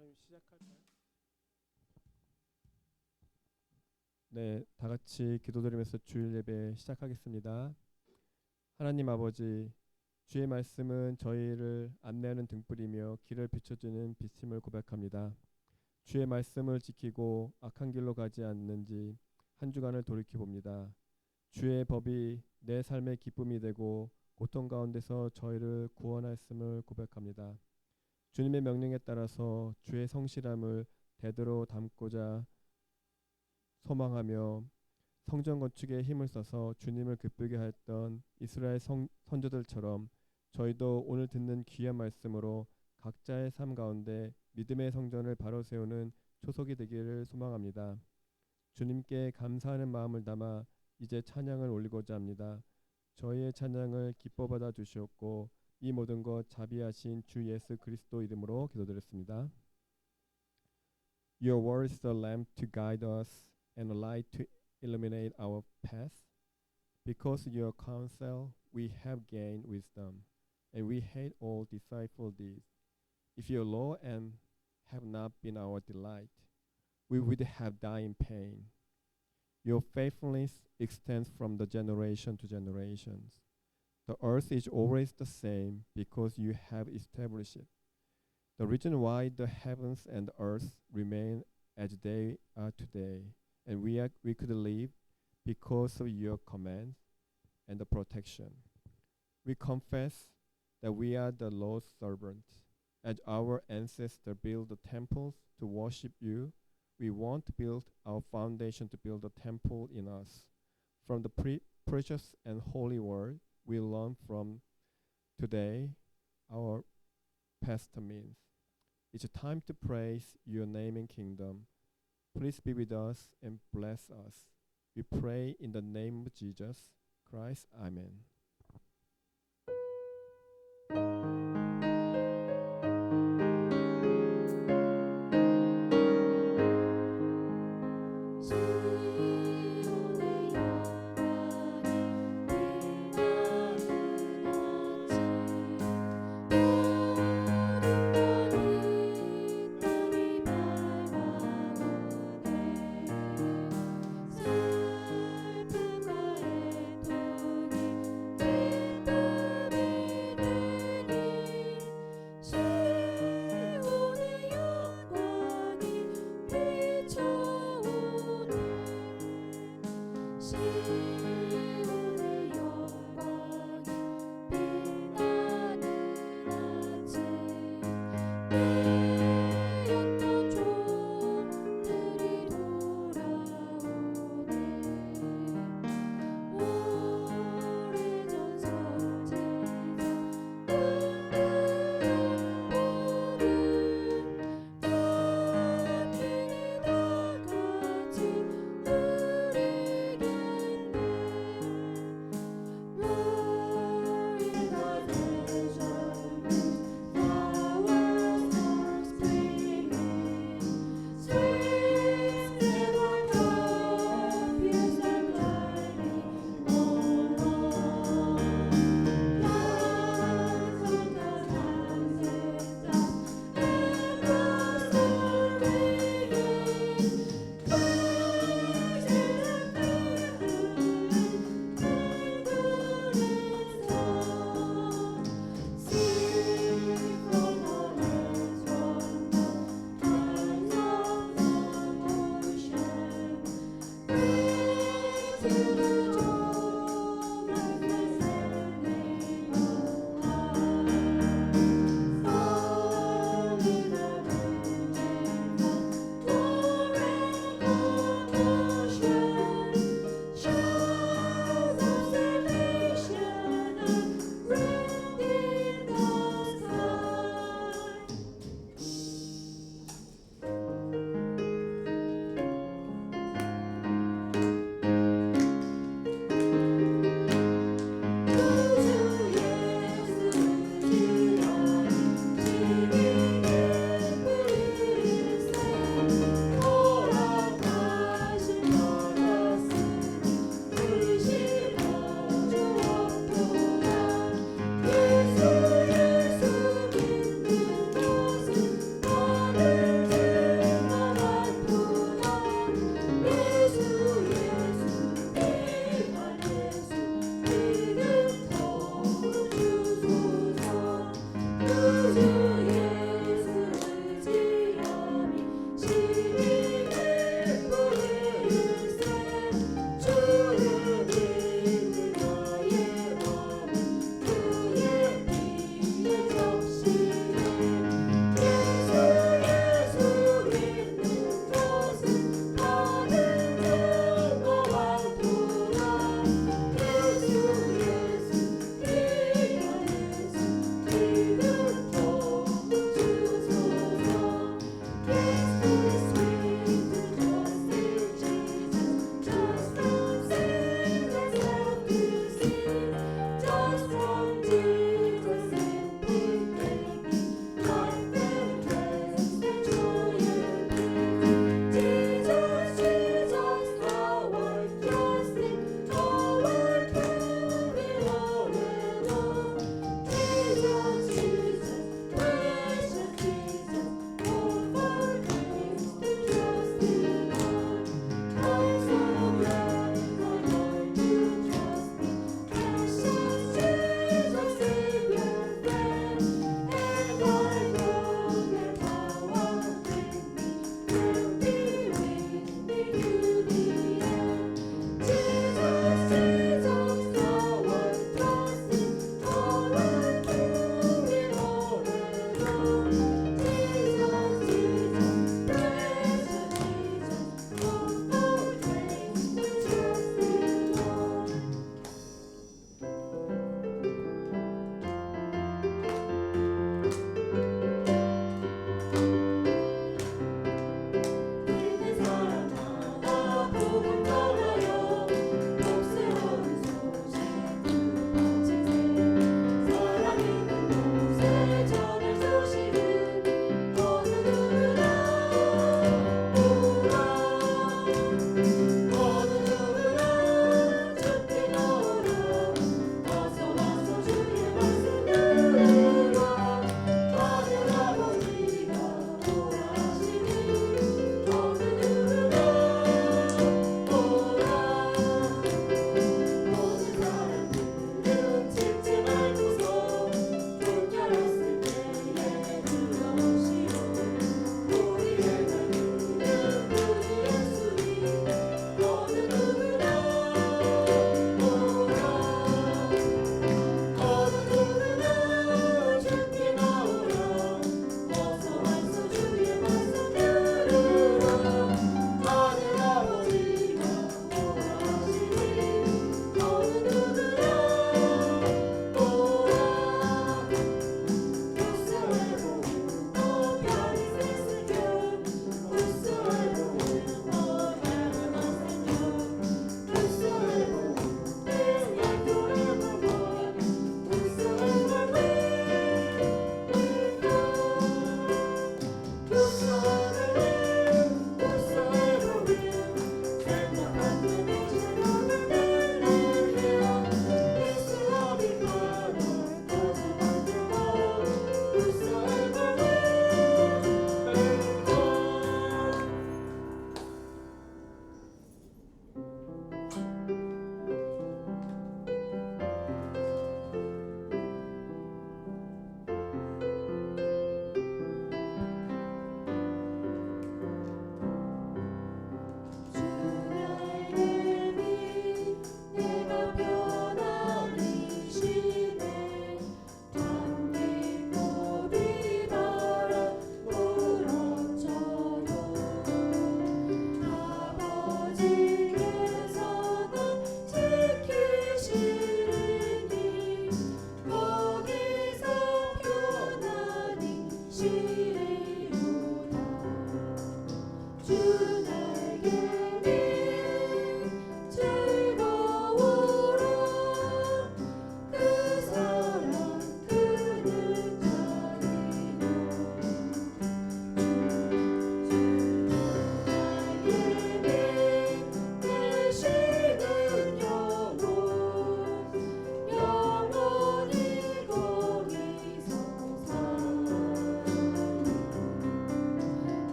장로님 시작할까요? 네, 다 같이 기도드리면서 주일 예배 시작하겠습니다. 하나님 아버지, 주의 말씀은 저희를 안내하는 등불이며 길을 비춰주는 빛임을 고백합니다. 주의 말씀을 지키고 악한 길로 가지 않는지 한 주간을 돌이켜봅니다. 주의 법이 내 삶의 기쁨이 되고 고통 가운데서 저희를 구원하였음을 고백합니다. 주님의 명령에 따라서 주의 성실함을 대대로 담고자 소망하며 성전 건축에 힘을 써서 주님을 기쁘게 하였던 이스라엘 선조들처럼 저희도 오늘 듣는 귀한 말씀으로 각자의 삶 가운데 믿음의 성전을 바로 세우는 초석이 되기를 소망합니다. 주님께 감사하는 마음을 담아 이제 찬양을 올리고자 합니다. 저희의 찬양을 기뻐 받아 주시옵고 이 모든 것 자비하신 주 예수 그리스도 이름으로 기도드렸습니다. Your word is a lamp to guide us and a light to illuminate our path. Because of your counsel we have gained wisdom, and we hate all deceitful deeds. If your law and have not been our delight, we would have died in pain. Your faithfulness extends from the generation to generations. The earth is always the same because you have established it. The reason why the heavens and the earth remain as they are today, and we could live because of your commands and the protection. We confess that we are the Lord's servants. As our ancestors built the temples to worship you, we want to build our foundation to build a temple in us. From the precious and holy word we learn from today, our pastor means. It's time to praise your name and kingdom. Please be with us and bless us. We pray in the name of Jesus Christ. Amen.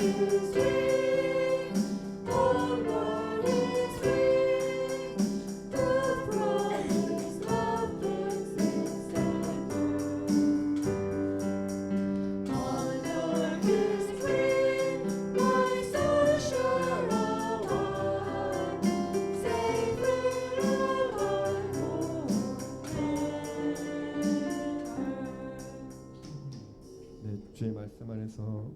네, 주의 말씀 안에서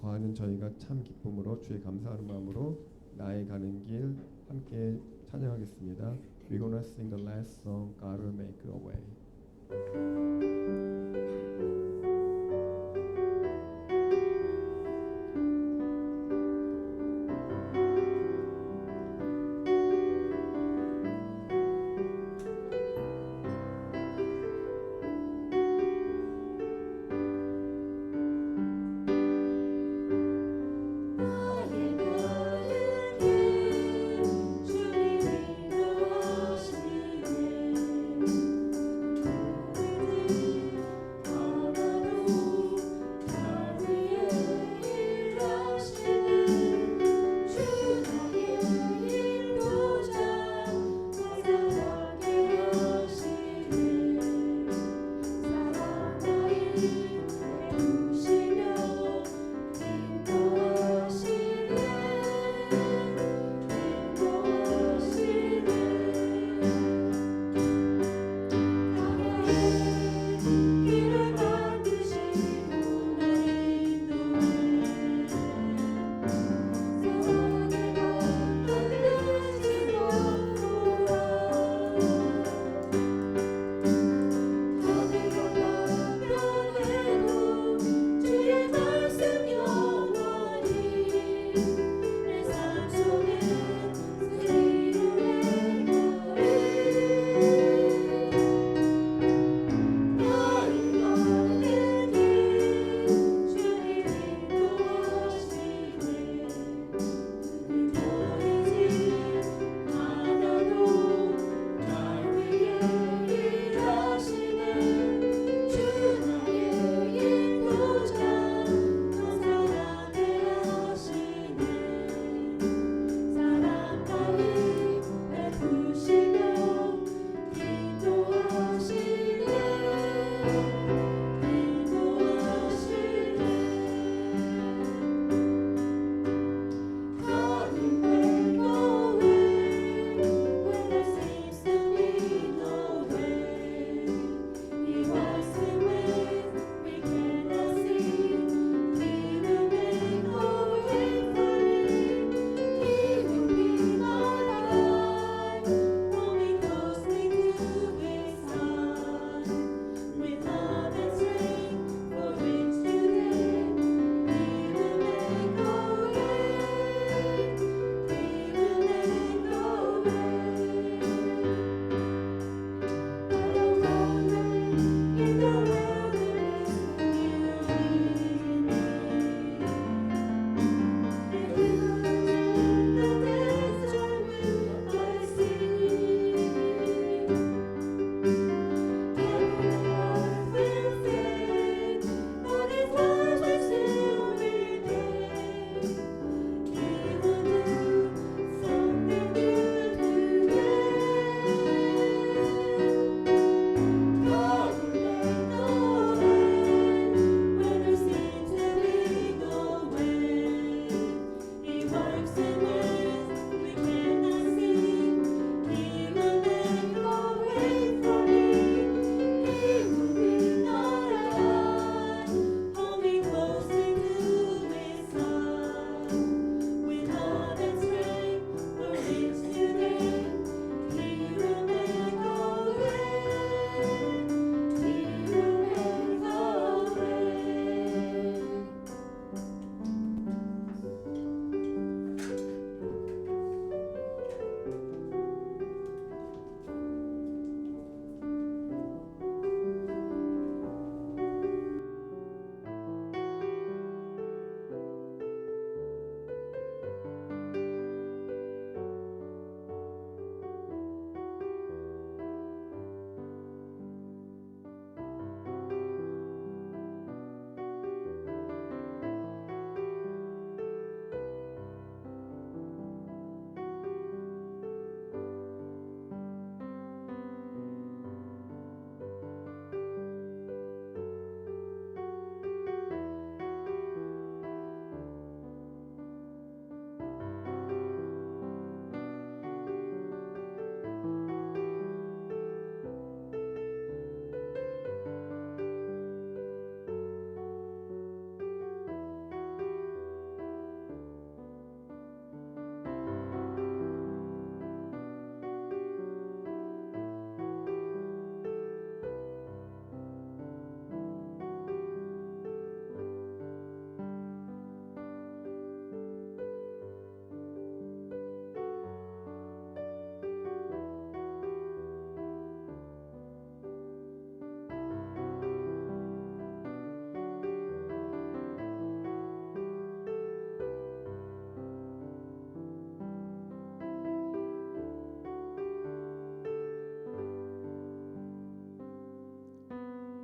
거하는 저희가 참 기쁨으로 주의 감사하는 마음으로 나의 가는 길 함께 찬양하겠습니다. We're gonna sing the last song, God will make a way.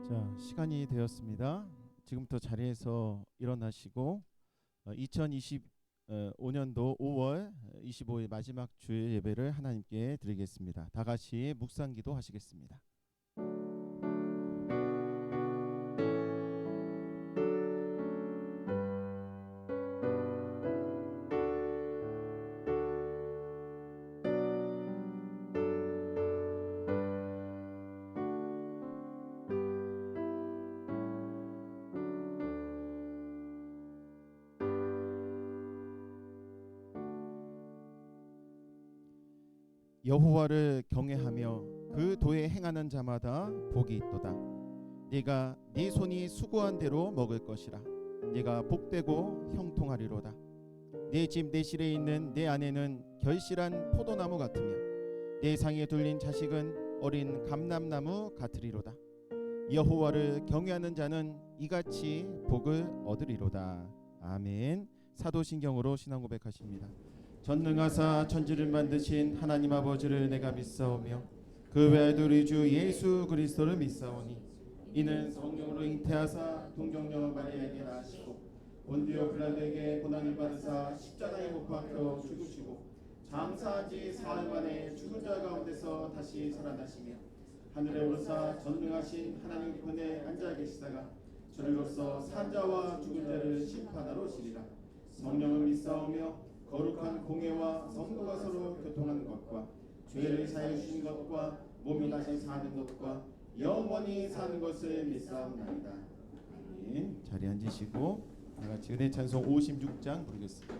자, 시간이 되었습니다. 지금부터 자리에서 일어나시고 2025년도 5월 25일 마지막 주일 예배를 하나님께 드리겠습니다. 다 같이 묵상기도 하시겠습니다. 여호와를 경외하며 그 도에 행하는 자마다 복이 있도다. 네가 네 손이 수고한 대로 먹을 것이라. 네가 복되고 형통하리로다. 네 집 내 실에 있는 내 아내는 결실한 포도나무 같으며 내 상에 둘린 자식은 어린 감람나무 같으리로다. 여호와를 경외하는 자는 이같이 복을 얻으리로다. 아멘. 사도신경으로 신앙 고백하십니다. 전능하사 천지를 만드신 하나님 아버지를 내가 믿사오며 그 외에도 우리 주 예수 그리스도를 믿사오니 이는 성령으로 잉태하사 동정녀 마리아에게 나시고 본디오 빌라도에게 고난을 받으사 십자가에 못 박혀 죽으시고 장사한 지 사흘 만에 죽은 자 가운데서 다시 살아나시며 하늘에 오르사 전능하신 하나님 우편에 앉아 계시다가 저리로서 산자와 죽은 자를 심판하러 오시리라. 성령을 믿사오며 거룩한 공예와 성도가 서로 교통하는 것과 죄를 사해 주신 것과 몸이 다시 사는 것과 영원히 사는 것을 믿사옵나이다. 아멘. 자리 앉으시고 다 같이 은혜 찬송 56장 부르겠습니다.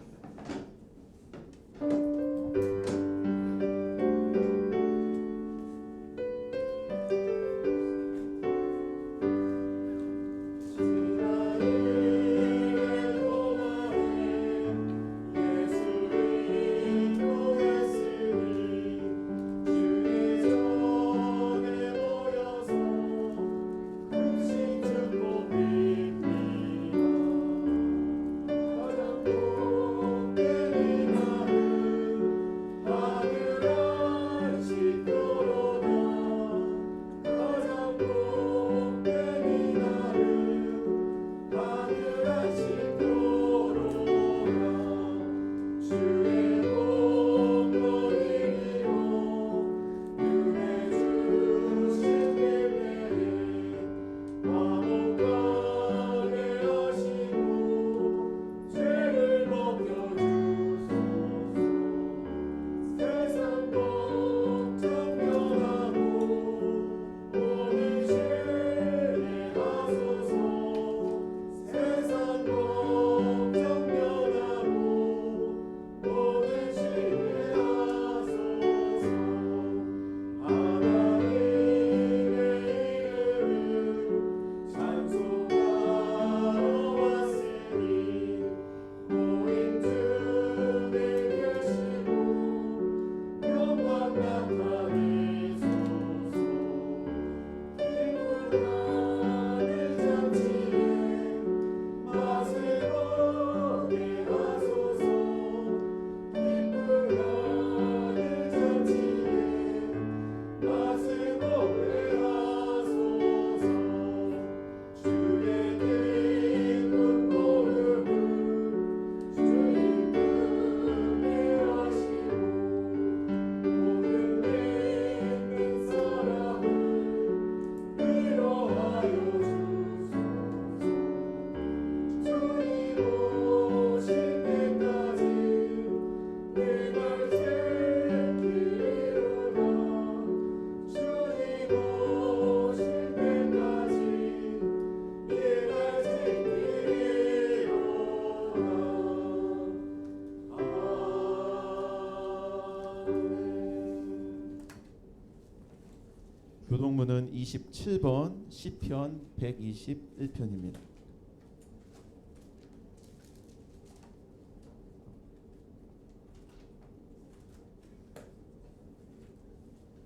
교동문은 27번 시편 121편입니다.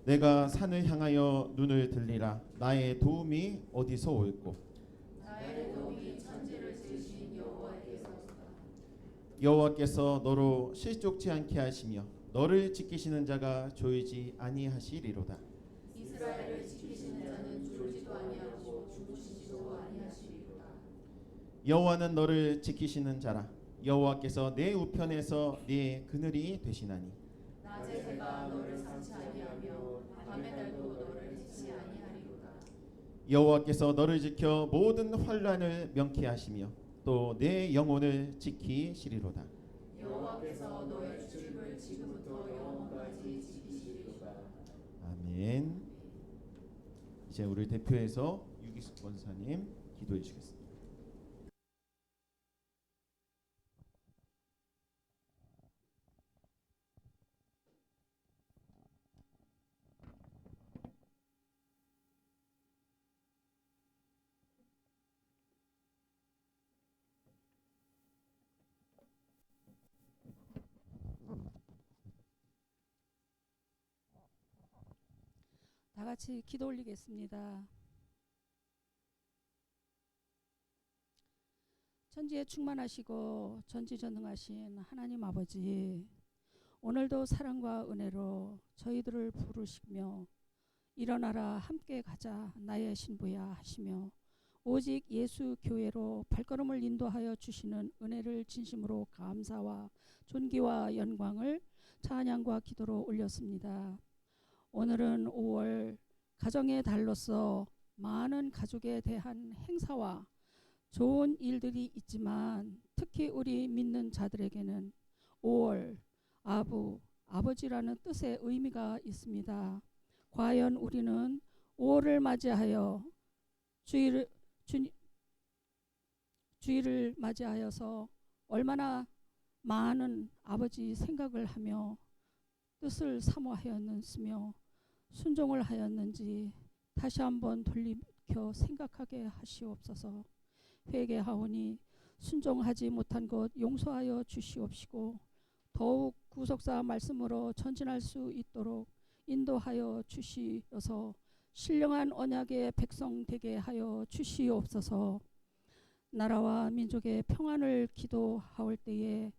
내가 산을 향하여 눈을 들리라. 나의 도움이 어디서 올꼬? 나의 도움이 천지를 지으신 여호와께서로다. 여호와께서 너로 실족치 않게 하시며 너를 지키시는 자가 조이지 아니하시리로다. 이스라엘을 지키시는 자는 졸지도 아니하고 여호와는 너를 지키시는 자라. 여호와께서 내 우편에서 네 그늘이 되시나니. 낮에 해가 너를 삼지 아니하며 밤의 달도 너를 지지 아니하리로다. 여호와께서 너를 지켜 모든 환난을 명쾌하시며 또 내 영혼을 지키시리로다. 여호와께서 너의 출입을 지금부터 영원까지 지키시리로다. 아멘. 이제 우리 대표해서 유기숙 권사님 기도해 주시겠습니다. 다 같이 기도 올리겠습니다. 천지에 충만하시고 전지전능하신 하나님 아버지, 오늘도 사랑과 은혜로 저희들을 부르시며 일어나라 함께 가자 나의 신부야 하시며 오직 예수 교회로 발걸음을 인도하여 주시는 은혜를 진심으로 감사와 존귀와 영광을 찬양과 기도로 올렸습니다. 오늘은 5월 가정의 달로서 많은 가족에 대한 행사와 좋은 일들이 있지만 특히 우리 믿는 자들에게는 5월 아버지라는 뜻의 의미가 있습니다. 과연 우리는 5월을 맞이하여 주일을 맞이하여서 얼마나 많은 아버지 생각을 하며 뜻을 사모하였으며 순종을 하였는지 다시 한번 돌이켜 생각하게 하시옵소서. 회개하오니 순종하지 못한 것 용서하여 주시옵시고 더욱 구속사 말씀으로 전진할 수 있도록 인도하여 주시어서 신령한 언약의 백성 되게 하여 주시옵소서. 나라와 민족의 평안을 기도하올 때에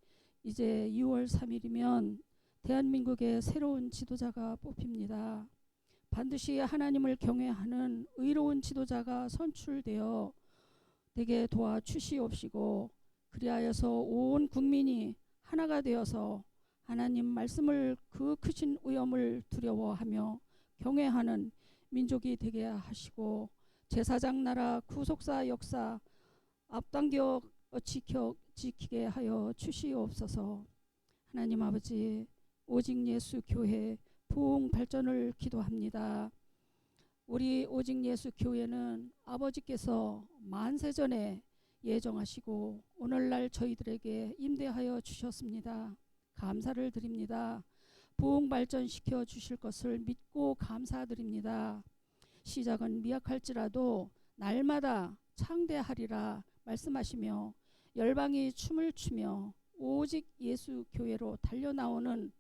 이제 6월 3일이면 대한민국의 새로운 지도자가 뽑힙니다. 반드시 하나님을 경외하는 의로운 지도자가 선출되어 되게 도와주시옵시고 그리하여서 온 국민이 하나가 되어서 하나님 말씀을 그 크신 위엄을 두려워하며 경외하는 민족이 되게 하시고 제사장 나라 구속사 역사 앞당겨 지키게 하여 주시옵소서. 하나님 아버지, 오직 예수 교회 부흥 발전을 기도합니다. 우리 오직 예수 교회는 아버지께서 만세전에 예정하시고 오늘날 저희들에게 임대하여 주셨습니다. 감사를 드립니다. 부흥 발전시켜 주실 것을 믿고 감사드립니다. 시작은 미약할지라도 날마다 창대하리라 말씀하시며 열방이 춤을 추며 오직 예수 교회로 달려나오는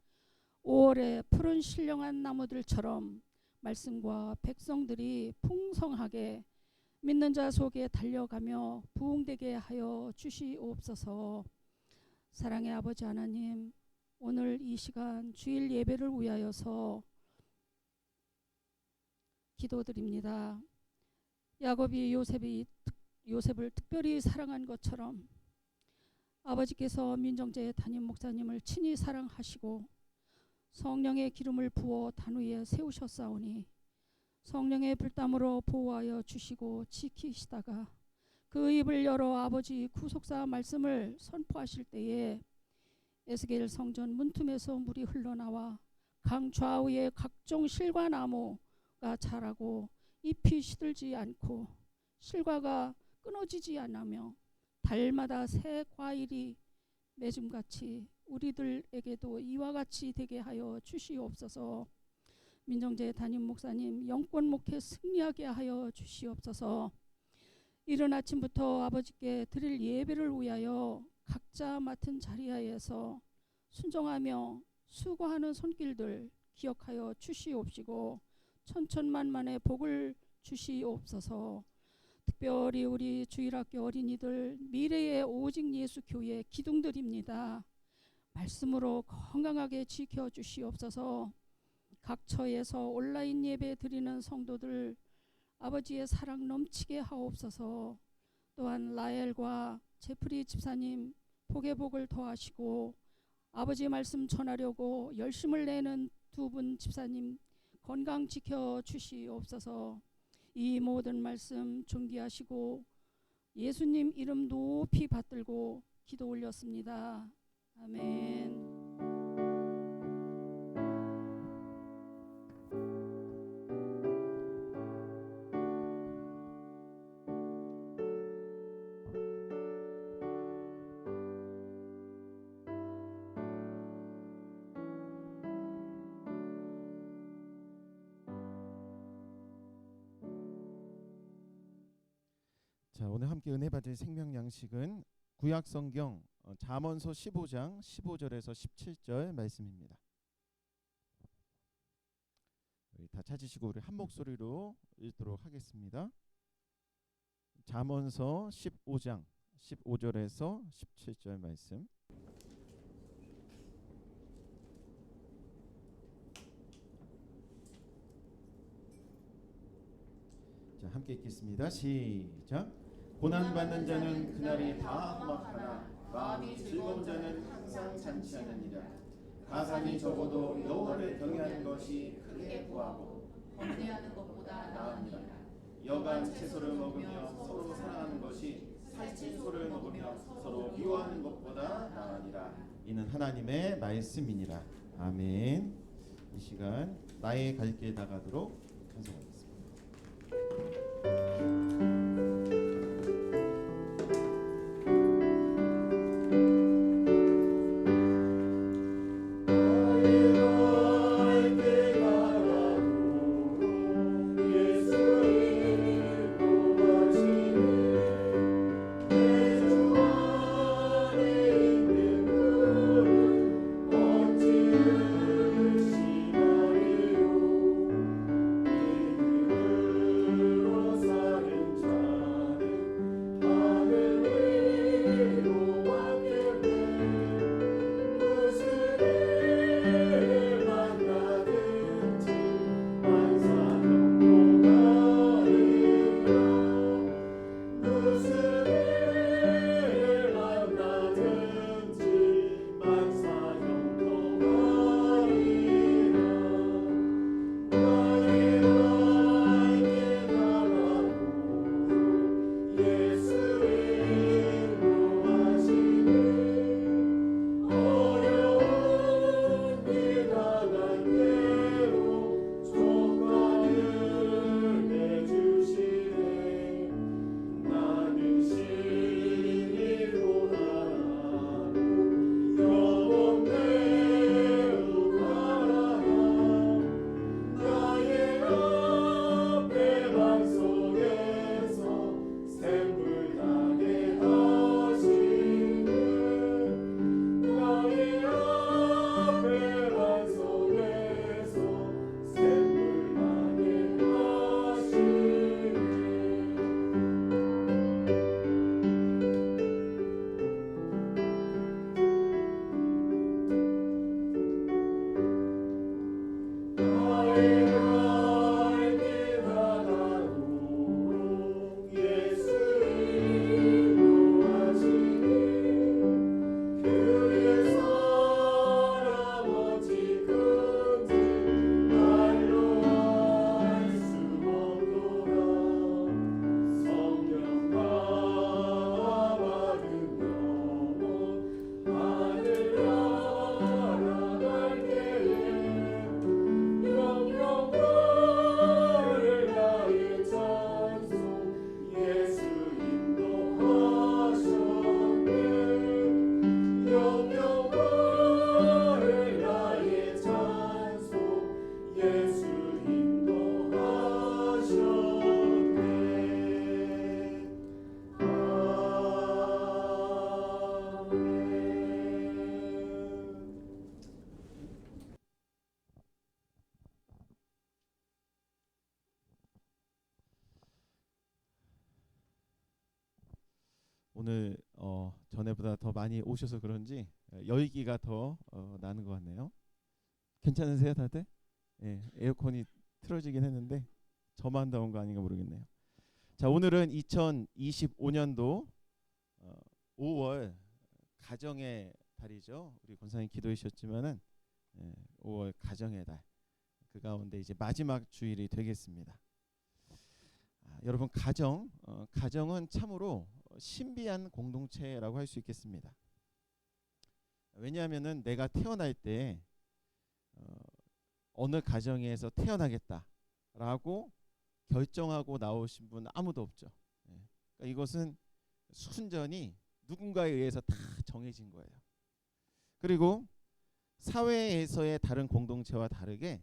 5월의 푸른 신령한 나무들처럼 말씀과 백성들이 풍성하게 믿는 자 속에 달려가며 부흥되게 하여 주시옵소서. 사랑의 아버지 하나님, 오늘 이 시간 주일 예배를 위하여서 기도드립니다. 야곱이 요셉을 특별히 사랑한 것처럼 아버지께서 민정재 담임 목사님을 친히 사랑하시고 성령의 기름을 부어 단 위에 세우셨사오니 성령의 불담으로 보호하여 주시고 지키시다가 그 입을 열어 아버지 구속사 말씀을 선포하실 때에 에스겔 성전 문틈에서 물이 흘러나와 강 좌우에 각종 실과 나무가 자라고 잎이 시들지 않고 실과가 끊어지지 않으며 달마다 새 과일이 맺음같이 우리들에게도 이와 같이 되게 하여 주시옵소서. 민정재 담임 목사님 영권 목회 승리하게 하여 주시옵소서. 이른 아침부터 아버지께 드릴 예배를 위하여 각자 맡은 자리하에서 순종하며 수고하는 손길들 기억하여 주시옵시고 천천만만의 복을 주시옵소서. 특별히 우리 주일학교 어린이들 미래의 오직 예수 교회 기둥들입니다. 말씀으로 건강하게 지켜주시옵소서. 각 처에서 온라인 예배 드리는 성도들 아버지의 사랑 넘치게 하옵소서. 또한 라엘과 제프리 집사님 복의 복을 더하시고 아버지 말씀 전하려고 열심을 내는 두 분 집사님 건강 지켜 주시옵소서. 이 모든 말씀 존귀하시고 예수님 이름 높이 받들고 기도 올렸습니다. 아멘. 자, 오늘 함께 은혜 받을 생명 양식은 구약 성경 잠언서 15장 15절에서 17절 말씀입니다. 우리 다 찾으시고 우리 한 목소리로 읽도록 하겠습니다. 잠언서 15장 15절에서 17절 말씀. 자, 함께 읽겠습니다. 시작. 고난받는 자는 그날이 다 험악하나 마음이 즐거운 자는 항상 잔치하느니라. 가산이 적어도 여호와를 경외하는 것이 크게 구하고 범죄하는 것보다 나으니라. 여간 채소를 먹으며 서로 사랑하는 것이 살찐 소를 먹으며 서로 미워하는 것보다 나으니라. 이는 하나님의 말씀이니라. 아멘. 이 시간 나의 갈 길 나가도록 찬송하겠습니다. 오늘 전에보다 더 많이 오셔서 그런지 열기가 더 나는 것 같네요. 괜찮으세요, 다들? 예, 에어컨이 틀어지긴 했는데 저만 더운 거 아닌가 모르겠네요. 자, 오늘은 2025년도 5월 가정의 달이죠. 우리 권사님 기도해 주셨지만은 5월 가정의 달. 그 가운데 이제 마지막 주일이 되겠습니다. 여러분 가정은 참으로 신비한 공동체라고 할 수 있겠습니다. 왜냐하면은 내가 태어날 때 어느 가정에서 태어나겠다라고 결정하고 나오신 분 아무도 없죠. 그러니까 이것은 순전히 누군가에 의해서 다 정해진 거예요. 그리고 사회에서의 다른 공동체와 다르게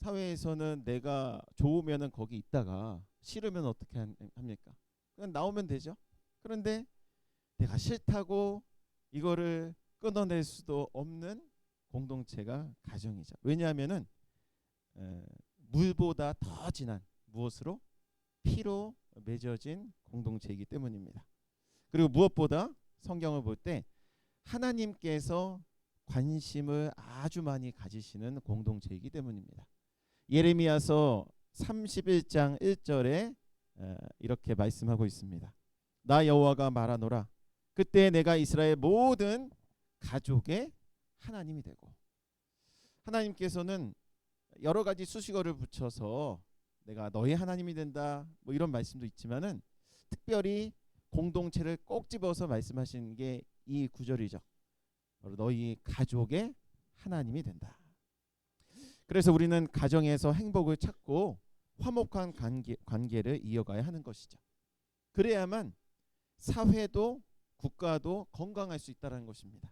사회에서는 내가 좋으면은 거기 있다가 싫으면 어떻게 합니까? 그냥 나오면 되죠. 그런데 내가 싫다고 이거를 끊어낼 수도 없는 공동체가 가정이죠. 왜냐하면은 물보다 더 진한 무엇으로? 피로 맺어진 공동체이기 때문입니다. 그리고 무엇보다 성경을 볼 때 하나님께서 관심을 아주 많이 가지시는 공동체이기 때문입니다. 예레미야서 31장 1절에 이렇게 말씀하고 있습니다. 나 여호와가 말하노라. 그때 내가 이스라엘 모든 가족의 하나님이 되고. 하나님께서는 여러 가지 수식어를 붙여서 내가 너희 하나님이 된다 뭐 이런 말씀도 있지만은 특별히 공동체를 꼭 집어서 말씀하신 게 이 구절이죠. 바로 너희 가족의 하나님이 된다. 그래서 우리는 가정에서 행복을 찾고 화목한 관계를 이어가야 하는 것이죠. 그래야만 사회도 국가도 건강할 수 있다는 것입니다.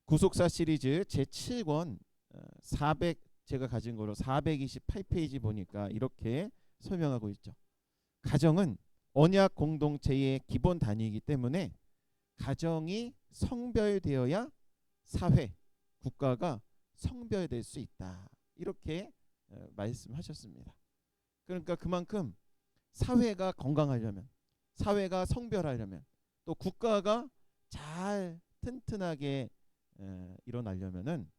구속사 시리즈 제7권 제가 가진 거로 428페이지 보니까 이렇게 설명하고 있죠. 가정은 언약 공동체의 기본 단위이기 때문에 가정이 성별되어야 사회, 국가가 성별될 수 있다. 이렇게 말씀하셨습니다. 그러니까 그만큼 사회가 건강하려면, 사회가 성별하려면, 또 국가가 잘 튼튼하게 일어나려면은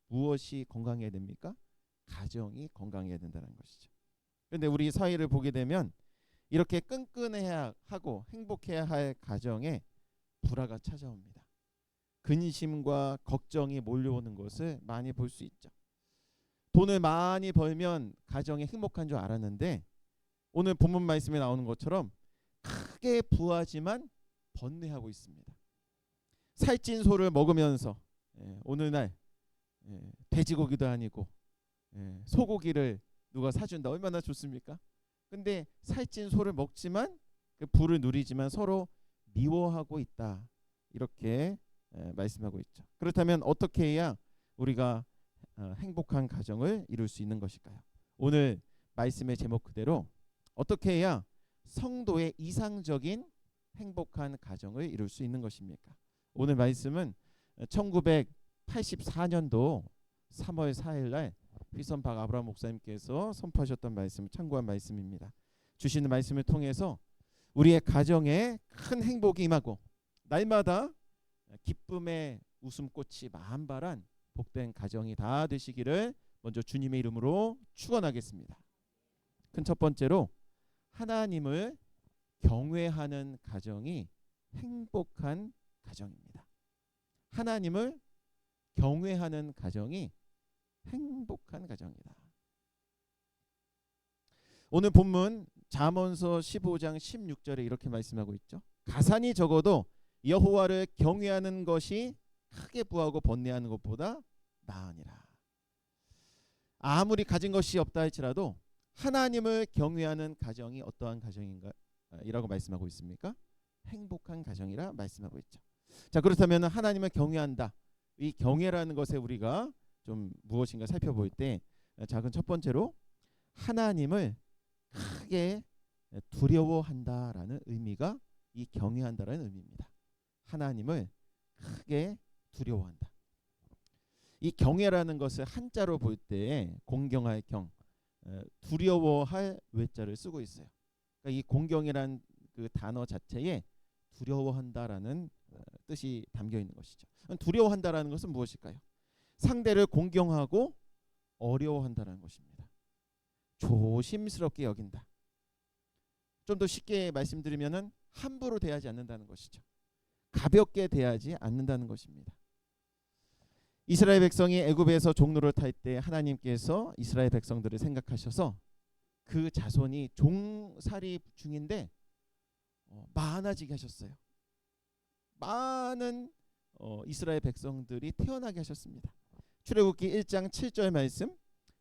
무엇이 건강해야 됩니까? 가정이 건강해야 된다는 것이죠. 그런데 우리 사회를 보게 되면 이렇게 끈끈해야 하고 행복해야 할 가정에 불화가 찾아옵니다. 근심과 걱정이 몰려오는 것을 많이 볼 수 있죠. 돈을 많이 벌면 가정이 행복한 줄 알았는데 오늘 본문 말씀에 나오는 것처럼 크게 부하지만 번뇌하고 있습니다. 살찐 소를 먹으면서 오늘 날 돼지고기도 아니고 소고기를 누가 사준다 얼마나 좋습니까? 근데 살찐 소를 먹지만 그 부를 누리지만 서로 미워하고 있다. 이렇게 말씀하고 있죠. 그렇다면 어떻게 해야 우리가 행복한 가정을 이룰 수 있는 것일까요? 오늘 말씀의 제목 그대로 어떻게 해야 성도의 이상적인 행복한 가정을 이룰 수 있는 것입니까? 오늘 말씀은 1984년도 3월 4일 날 휘선 박 아브라함 목사님께서 선포하셨던 말씀을 참고한 말씀입니다. 주시는 말씀을 통해서 우리의 가정에 큰 행복이 임하고 날마다 기쁨의 웃음꽃이 만발한 복된 가정이 다 되시기를 먼저 주님의 이름으로 축원하겠습니다. 큰 첫 번째로 하나님을 경외하는 가정이 행복한 가정입니다. 하나님을 경외하는 가정이 행복한 가정이다. 오늘 본문 잠언서 15장 16절에 이렇게 말씀하고 있죠. 가산이 적어도 여호와를 경외하는 것이 크게 부하고 번뇌하는 것보다 나으니라. 아무리 가진 것이 없다 할지라도 하나님을 경외하는 가정이 어떠한 가정인가 이라고 말씀하고 있습니까? 행복한 가정이라 말씀하고 있죠. 자, 그렇다면 하나님을 경외한다. 이 경외라는 것에 우리가 좀 무엇인가 살펴볼 때 작은 첫 번째로 하나님을 크게 두려워한다라는 의미가 이 경외한다라는 의미입니다. 하나님을 크게 두려워한다. 이 경외라는 것을 한자로 볼 때 공경할 경, 두려워할 외자를 쓰고 있어요. 그러니까 이 공경이란 그 단어 자체에 두려워한다라는 뜻이 담겨 있는 것이죠. 두려워한다라는 것은 무엇일까요? 상대를 공경하고 어려워한다는 것입니다. 조심스럽게 여긴다. 좀 더 쉽게 말씀드리면은 함부로 대하지 않는다는 것이죠. 가볍게 대하지 않는다는 것입니다. 이스라엘 백성이 애굽에서 종로를 탈 때 하나님께서 이스라엘 백성들을 생각하셔서 그 자손이 종살이 중인데 많아지게 하셨어요. 많은 이스라엘 백성들이 태어나게 하셨습니다. 출애굽기 1장 7절 말씀,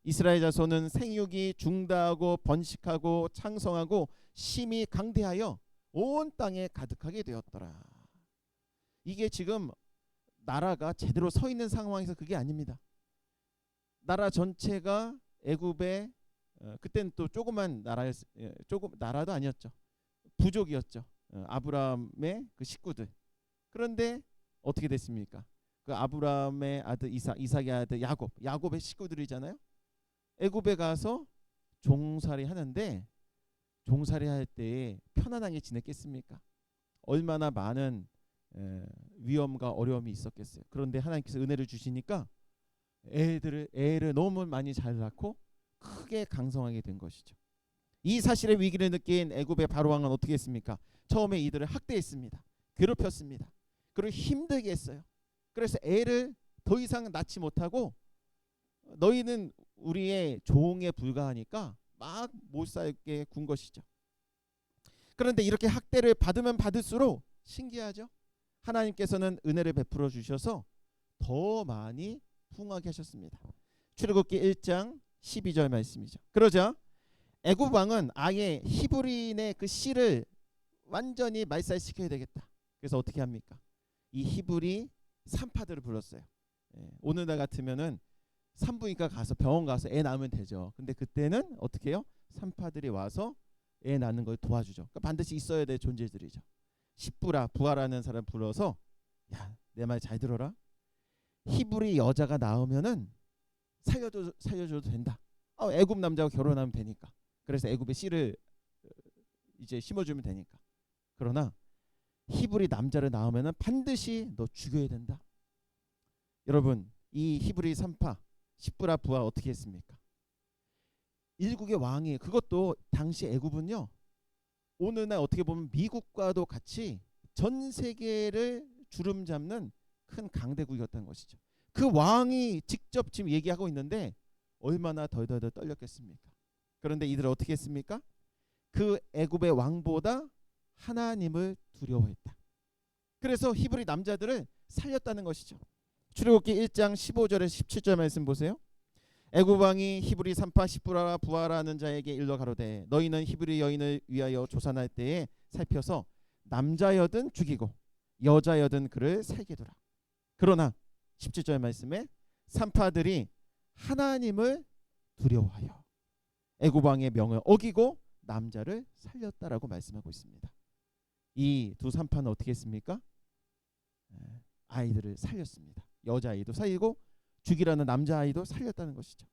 이스라엘 자손은 생육이 중다하고 번식하고 창성하고 심히 강대하여 온 땅에 가득하게 되었더라. 이게 지금 나라가 제대로 서 있는 상황에서 그게 아닙니다. 나라 전체가 애굽의 그때는 또 조그만 나라도 아니었죠. 부족이었죠. 아브라함의 그 식구들. 그런데 어떻게 됐습니까? 그 아브라함의 아들 이삭의 아들 야곱의 식구들이잖아요. 애굽에 가서 종살이 하는데 종살이 할 때에 편안하게 지냈겠습니까? 얼마나 많은 위험과 어려움이 있었겠어요. 그런데 하나님께서 은혜를 주시니까 애를 너무 많이 잘 낳고 크게 강성하게 된 것이죠. 이 사실의 위기를 느낀 애굽의 바로 왕은 어떻게 했습니까? 처음에 이들을 학대했습니다. 괴롭혔습니다. 그리고 힘들게 했어요. 그래서 애를 더 이상 낳지 못하고 너희는 우리의 종에 불과하니까 막 못 살게 군 것이죠. 그런데 이렇게 학대를 받으면 받을수록 신기하죠. 하나님께서는 은혜를 베풀어 주셔서 더 많이 풍하게 하셨습니다. 출애굽기 1장 12절 말씀이죠. 그러자 애굽 왕은 아예 히브리인의 그 씨를 완전히 말살시켜야 되겠다. 그래서 어떻게 합니까? 이 히브리 산파들을 불렀어요. 오늘날 같으면은 산부인과 가서 병원 가서 애 낳으면 되죠. 근데 그때는 어떻게 해요? 산파들이 와서 애 낳는 걸 도와주죠. 그러니까 반드시 있어야 될 존재들이죠. 십부라 부하라는 사람 불러서 야, 내 말 잘 들어라. 히브리 여자가 낳으면은 살려줘도 된다. 애굽 남자와 결혼하면 되니까. 그래서 애굽의 씨를 이제 심어주면 되니까. 그러나 히브리 남자를 낳으면은 반드시 너 죽여야 된다. 여러분, 이 히브리 산파 십부라 부하 어떻게 했습니까? 일국의 왕이, 그것도 당시 애굽은요, 오늘날 어떻게 보면 미국과도 같이 전 세계를 주름잡는 큰 강대국이었다는 것이죠. 그 왕이 직접 지금 얘기하고 있는데 얼마나 덜덜덜 떨렸겠습니까? 그런데 이들 어떻게 했습니까? 그 애굽의 왕보다 하나님을 두려워했다. 그래서 히브리 남자들을 살렸다는 것이죠. 출애굽기 1장 15절에서 17절 말씀 보세요. 애굽 왕이 히브리 산파 십부라 부하라는 자에게 일러 가로되 너희는 히브리 여인을 위하여 조산할 때에 살펴서 남자여든 죽이고 여자여든 그를 살게 두라. 그러나 17절 말씀에 산파들이 하나님을 두려워하여 애굽 왕의 명을 어기고 남자를 살렸다라고 말씀하고 있습니다. 이 두 산파는 어떻게 했습니까? 아이들을 살렸습니다. 여자아이도 살리고 죽이라는 남자아이도 살렸다는 것이죠.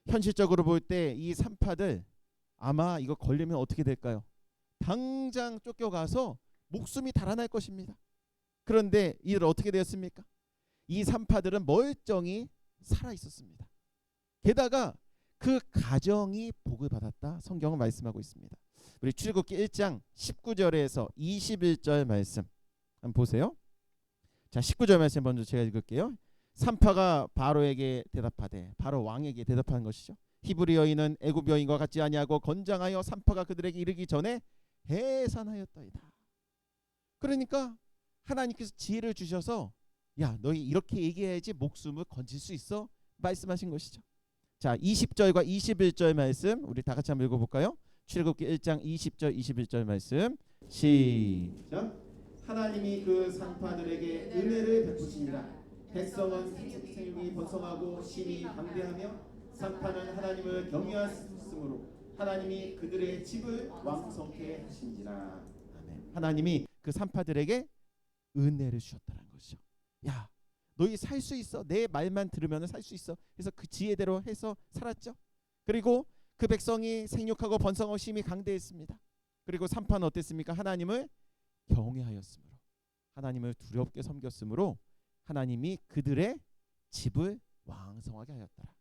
현실적으로 볼 때 이 산파들 아마 이거 걸리면 어떻게 될까요? 당장 쫓겨가서 목숨이 달아날 것입니다. 그런데 이들 어떻게 되었습니까? 이 산파들은 멀쩡히 살아 있었습니다. 게다가 그 가정이 복을 받았다. 성경은 말씀하고 있습니다. 우리 출애굽기 1장 19절에서 21절 말씀 한번 보세요. 자, 19절 말씀 먼저 제가 읽을게요. 산파가 바로에게 대답하되, 바로 왕에게 대답하는 것이죠. 히브리 여인은 애굽 여인과 같지 아니하고 건장하여 산파가 그들에게 이르기 전에 해산하였다이다. 그러니까 하나님께서 지혜를 주셔서 야, 너희 이렇게 얘기해야지 목숨을 건질 수 있어 말씀하신 것이죠. 자, 20절과 21절 말씀 우리 다 같이 한번 읽어볼까요? 출애굽기 1장 20절 21절 말씀 시작. 하나님이 그 산파들에게 은혜를 베푸시니라. 백성은 생육이 번성하고 심히 강대하며 산파는 하나님을 경외하였으므로 하나님이 그들의 집을 왕성케 하신지라. 아멘. 하나님이 그 산파들에게 은혜를 주셨다는 것이죠. 야, 너희 살 수 있어. 내 말만 들으면 살 수 있어. 그래서 그 지혜대로 해서 살았죠. 그리고 그 백성이 생육하고 번성하고 심히 강대했습니다. 그리고 산파는 어땠습니까? 하나님을 경외하였으므로, 하나님을 두렵게 섬겼으므로 하나님이 그들의 집을 왕성하게 하였더라.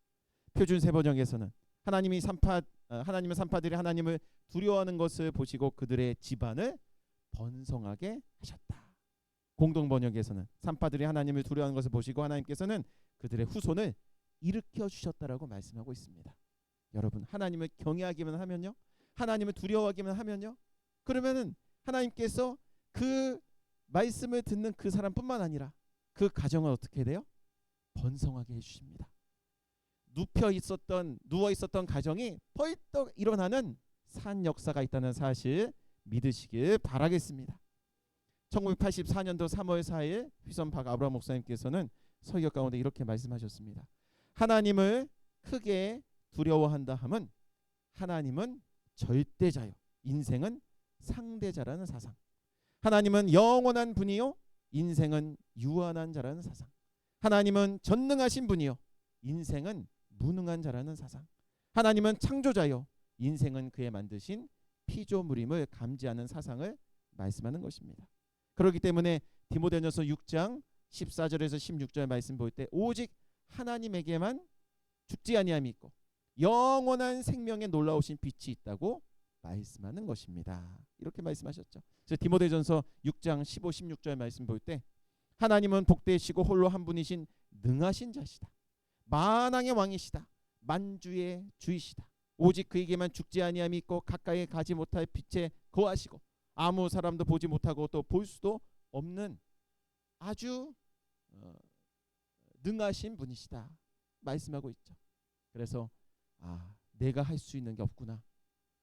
표준 세번역에서는 하나님이 산파 하나님의 산파들이 하나님을 두려워하는 것을 보시고 그들의 집안을 번성하게 하셨다. 공동 번역에서는 산파들이 하나님을 두려워하는 것을 보시고 하나님께서는 그들의 후손을 일으켜 주셨다라고 말씀하고 있습니다. 여러분, 하나님을 경외하기만 하면요, 하나님을 두려워하기만 하면요, 그러면은 하나님께서 그 말씀을 듣는 그 사람뿐만 아니라 그 가정을 어떻게 돼요? 번성하게 해주십니다. 누워 있었던 가정이 벌떡 일어나는 산 역사가 있다는 사실 믿으시길 바라겠습니다. 1984년도 3월 4일 휘선박 아브라함 목사님께서는 설교 가운데 이렇게 말씀하셨습니다. 하나님을 크게 두려워한다 함은 하나님은 절대자요, 인생은 상대자라는 사상. 하나님은 영원한 분이요, 인생은 유한한 자라는 사상. 하나님은 전능하신 분이요, 인생은 무능한 자라는 사상. 하나님은 창조자요, 인생은 그의 만드신 피조물임을 감지하는 사상을 말씀하는 것입니다. 그렇기 때문에 디모데전서 6장 14절에서 16절 말씀 볼 때 오직 하나님에게만 죽지 아니함이 있고 영원한 생명에 놀라우신 빛이 있다고 말씀하는 것입니다. 이렇게 말씀하셨죠. 그래서 디모데전서 6장 15, 16절 말씀 볼 때 하나님은 복되시고 홀로 한 분이신 능하신 자시다. 만왕의 왕이시다. 만주의 주이시다. 오직 그에게만 죽지 아니함이 있고 가까이 가지 못할 빛에 거하시고 아무 사람도 보지 못하고 또 볼 수도 없는 아주 능하신 분이시다 말씀하고 있죠. 그래서 내가 할 수 있는 게 없구나,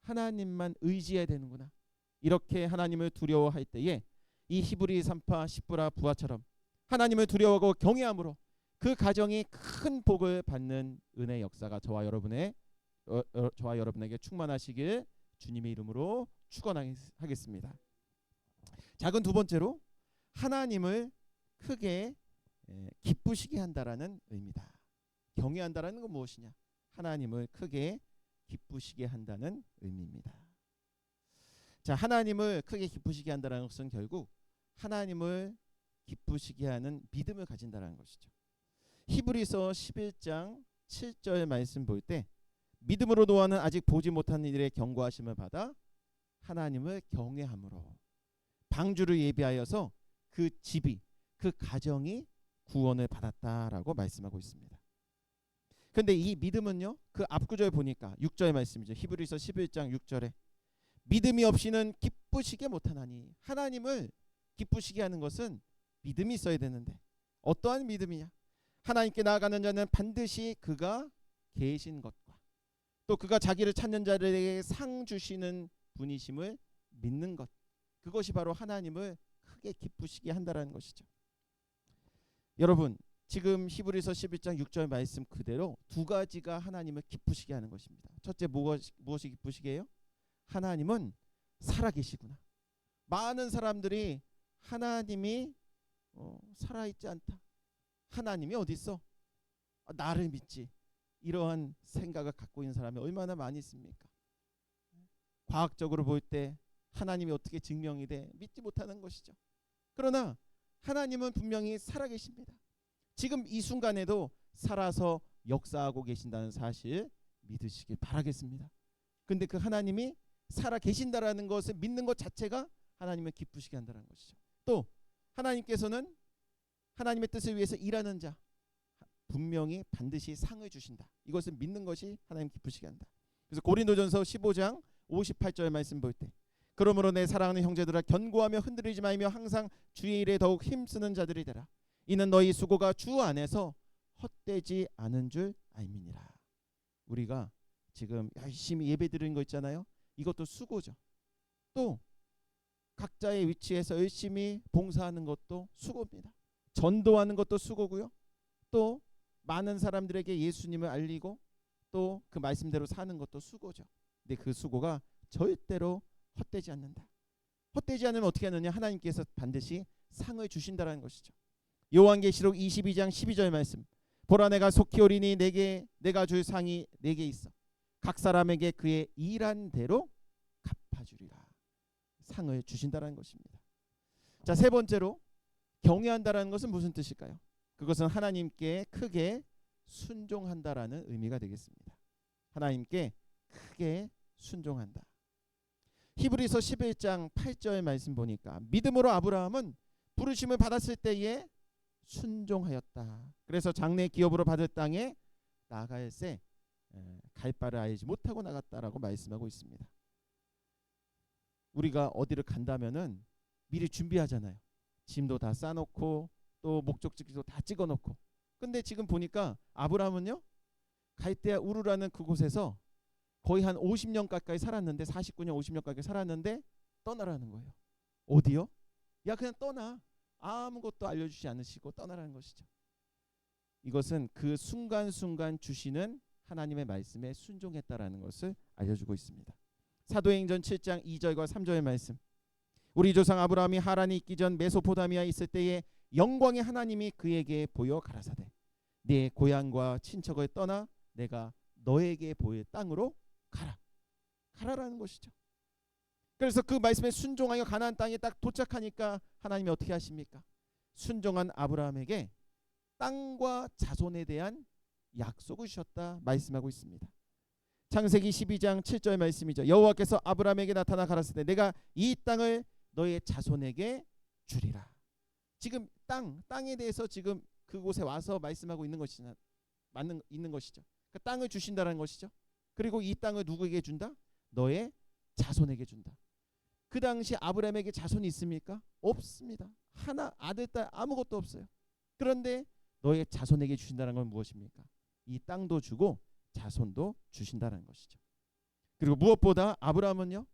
하나님만 의지해야 되는구나, 이렇게 하나님을 두려워할 때에 이 히브리 산파 십부라 부하처럼 하나님을 두려워하고 경외함으로 그 가정이 큰 복을 받는 은혜 역사가 저와 여러분에게 충만하시길 주님의 이름으로 축원하겠습니다. 작은 두 번째로 하나님을 크게 기쁘시게 한다라는 의미다. 경외한다라는 건 무엇이냐? 하나님을 크게 기쁘시게 한다는 의미입니다. 자, 하나님을 크게 기쁘시게 한다는 것은 결국 하나님을 기쁘시게 하는 믿음을 가진다는 것이죠. 히브리서 11장 7절 말씀 볼 때 믿음으로 노아는 아직 보지 못한 일의 경고하심을 받아 하나님을 경외함으로 방주를 예비하여서 그 집이, 그 가정이 구원을 받았다라고 말씀하고 있습니다. 근데 이 믿음은요, 그 앞구절 보니까 6절 말씀이죠. 히브리서 11장 6절에 믿음이 없이는 기쁘시게 못하나니, 하나님을 기쁘시게 하는 것은 믿음이 있어야 되는데 어떠한 믿음이냐? 하나님께 나아가는 자는 반드시 그가 계신 것과 또 그가 자기를 찾는 자들에게 상 주시는 분이심을 믿는 것, 그것이 바로 하나님을 크게 기쁘시게 한다라는 것이죠. 여러분, 지금 히브리서 11장 6절 말씀 그대로 두 가지가 하나님을 기쁘시게 하는 것입니다. 첫째, 무엇이 기쁘시게 해요? 하나님은 살아계시구나. 많은 사람들이 하나님이 살아있지 않다, 하나님이 어디 있어? 나를 믿지, 이러한 생각을 갖고 있는 사람이 얼마나 많이 있습니까? 과학적으로 볼 때 하나님이 어떻게 증명이 돼? 믿지 못하는 것이죠. 그러나 하나님은 분명히 살아계십니다. 지금 이 순간에도 살아서 역사하고 계신다는 사실 믿으시길 바라겠습니다. 근데 그 하나님이 살아계신다라는 것을 믿는 것 자체가 하나님을 기쁘시게 한다는 것이죠. 또 하나님께서는 하나님의 뜻을 위해서 일하는 자 분명히 반드시 상을 주신다. 이것을 믿는 것이 하나님 기쁘시게 한다. 그래서 고린도전서 15장 58절 말씀 볼 때 그러므로 내 사랑하는 형제들아 견고하며 흔들리지 말며 항상 주의 일에 더욱 힘쓰는 자들이 되라. 이는 너희 수고가 주 안에서 헛되지 않은 줄 알미니라. 우리가 지금 열심히 예배 드리는 거 있잖아요. 이것도 수고죠. 또 각자의 위치에서 열심히 봉사하는 것도 수고입니다. 전도하는 것도 수고고요. 또 많은 사람들에게 예수님을 알리고 또 그 말씀대로 사는 것도 수고죠. 근데 그 수고가 절대로 헛되지 않는다. 헛되지 않으면 어떻게 하느냐? 하나님께서 반드시 상을 주신다라는 것이죠. 요한계시록 22장 12절 말씀. 보라 내가 속히 오리니 내가 줄 상이 내게 있어. 각 사람에게 그의 일한 대로 갚아주리라. 상을 주신다라는 것입니다. 자, 세 번째로 경외한다라는 것은 무슨 뜻일까요? 그것은 하나님께 크게 순종한다라는 의미가 되겠습니다. 하나님께 크게 순종한다. 히브리서 11장 8절 말씀 보니까 믿음으로 아브라함은 부르심을 받았을 때에 순종하였다. 그래서 장래 기업으로 받을 땅에 나갈새 갈 바를 알지 못하고 나갔다라고 말씀하고 있습니다. 우리가 어디를 간다면은 미리 준비하잖아요. 짐도 다 싸놓고 또 목적지도 다 찍어놓고. 근데 지금 보니까 아브라함은요, 갈대아 우르라는 그곳에서 거의 한 50년 가까이 살았는데, 49년 50년 가까이 살았는데 떠나라는 거예요. 어디요? 야, 그냥 떠나. 아무것도 알려주지 않으시고 떠나라는 것이죠. 이것은 그 순간순간 주시는 하나님의 말씀에 순종했다라는 것을 알려주고 있습니다. 사도행전 7장 2절과 3절의 말씀. 우리 조상 아브라함이 하란에 있기 전 메소포타미아에 있을 때에 영광의 하나님이 그에게 보여 가라사대 네 고향과 친척을 떠나 내가 너에게 보일 땅으로 가라. 가라라는 것이죠. 그래서 그 말씀에 순종하여 가나안 땅에 딱 도착하니까 하나님이 어떻게 하십니까? 순종한 아브라함에게 땅과 자손에 대한 약속을 주셨다 말씀하고 있습니다. 창세기 12장 7절 말씀이죠. 여호와께서 아브라함에게 나타나 가라사대 내가 이 땅을 너의 자손에게 주리라. 지금 땅에 대해서 지금 그곳에 와서 말씀하고 있는 것이죠. 있는 것이죠. 그 땅을 주신다는 것이죠. 그리고 이 땅을 누구에게 준다? 너의 자손에게 준다. 그 당시 아브라함에게 자손이 있습니까? 없습니다. 하나 아들 딸 아무것도 없어요. 그런데 너의 자손에게 주신다는 건 무엇입니까? 이 땅도 주고 자손도 주신다는 것이죠. 그리고 무엇보다 아브라함은요,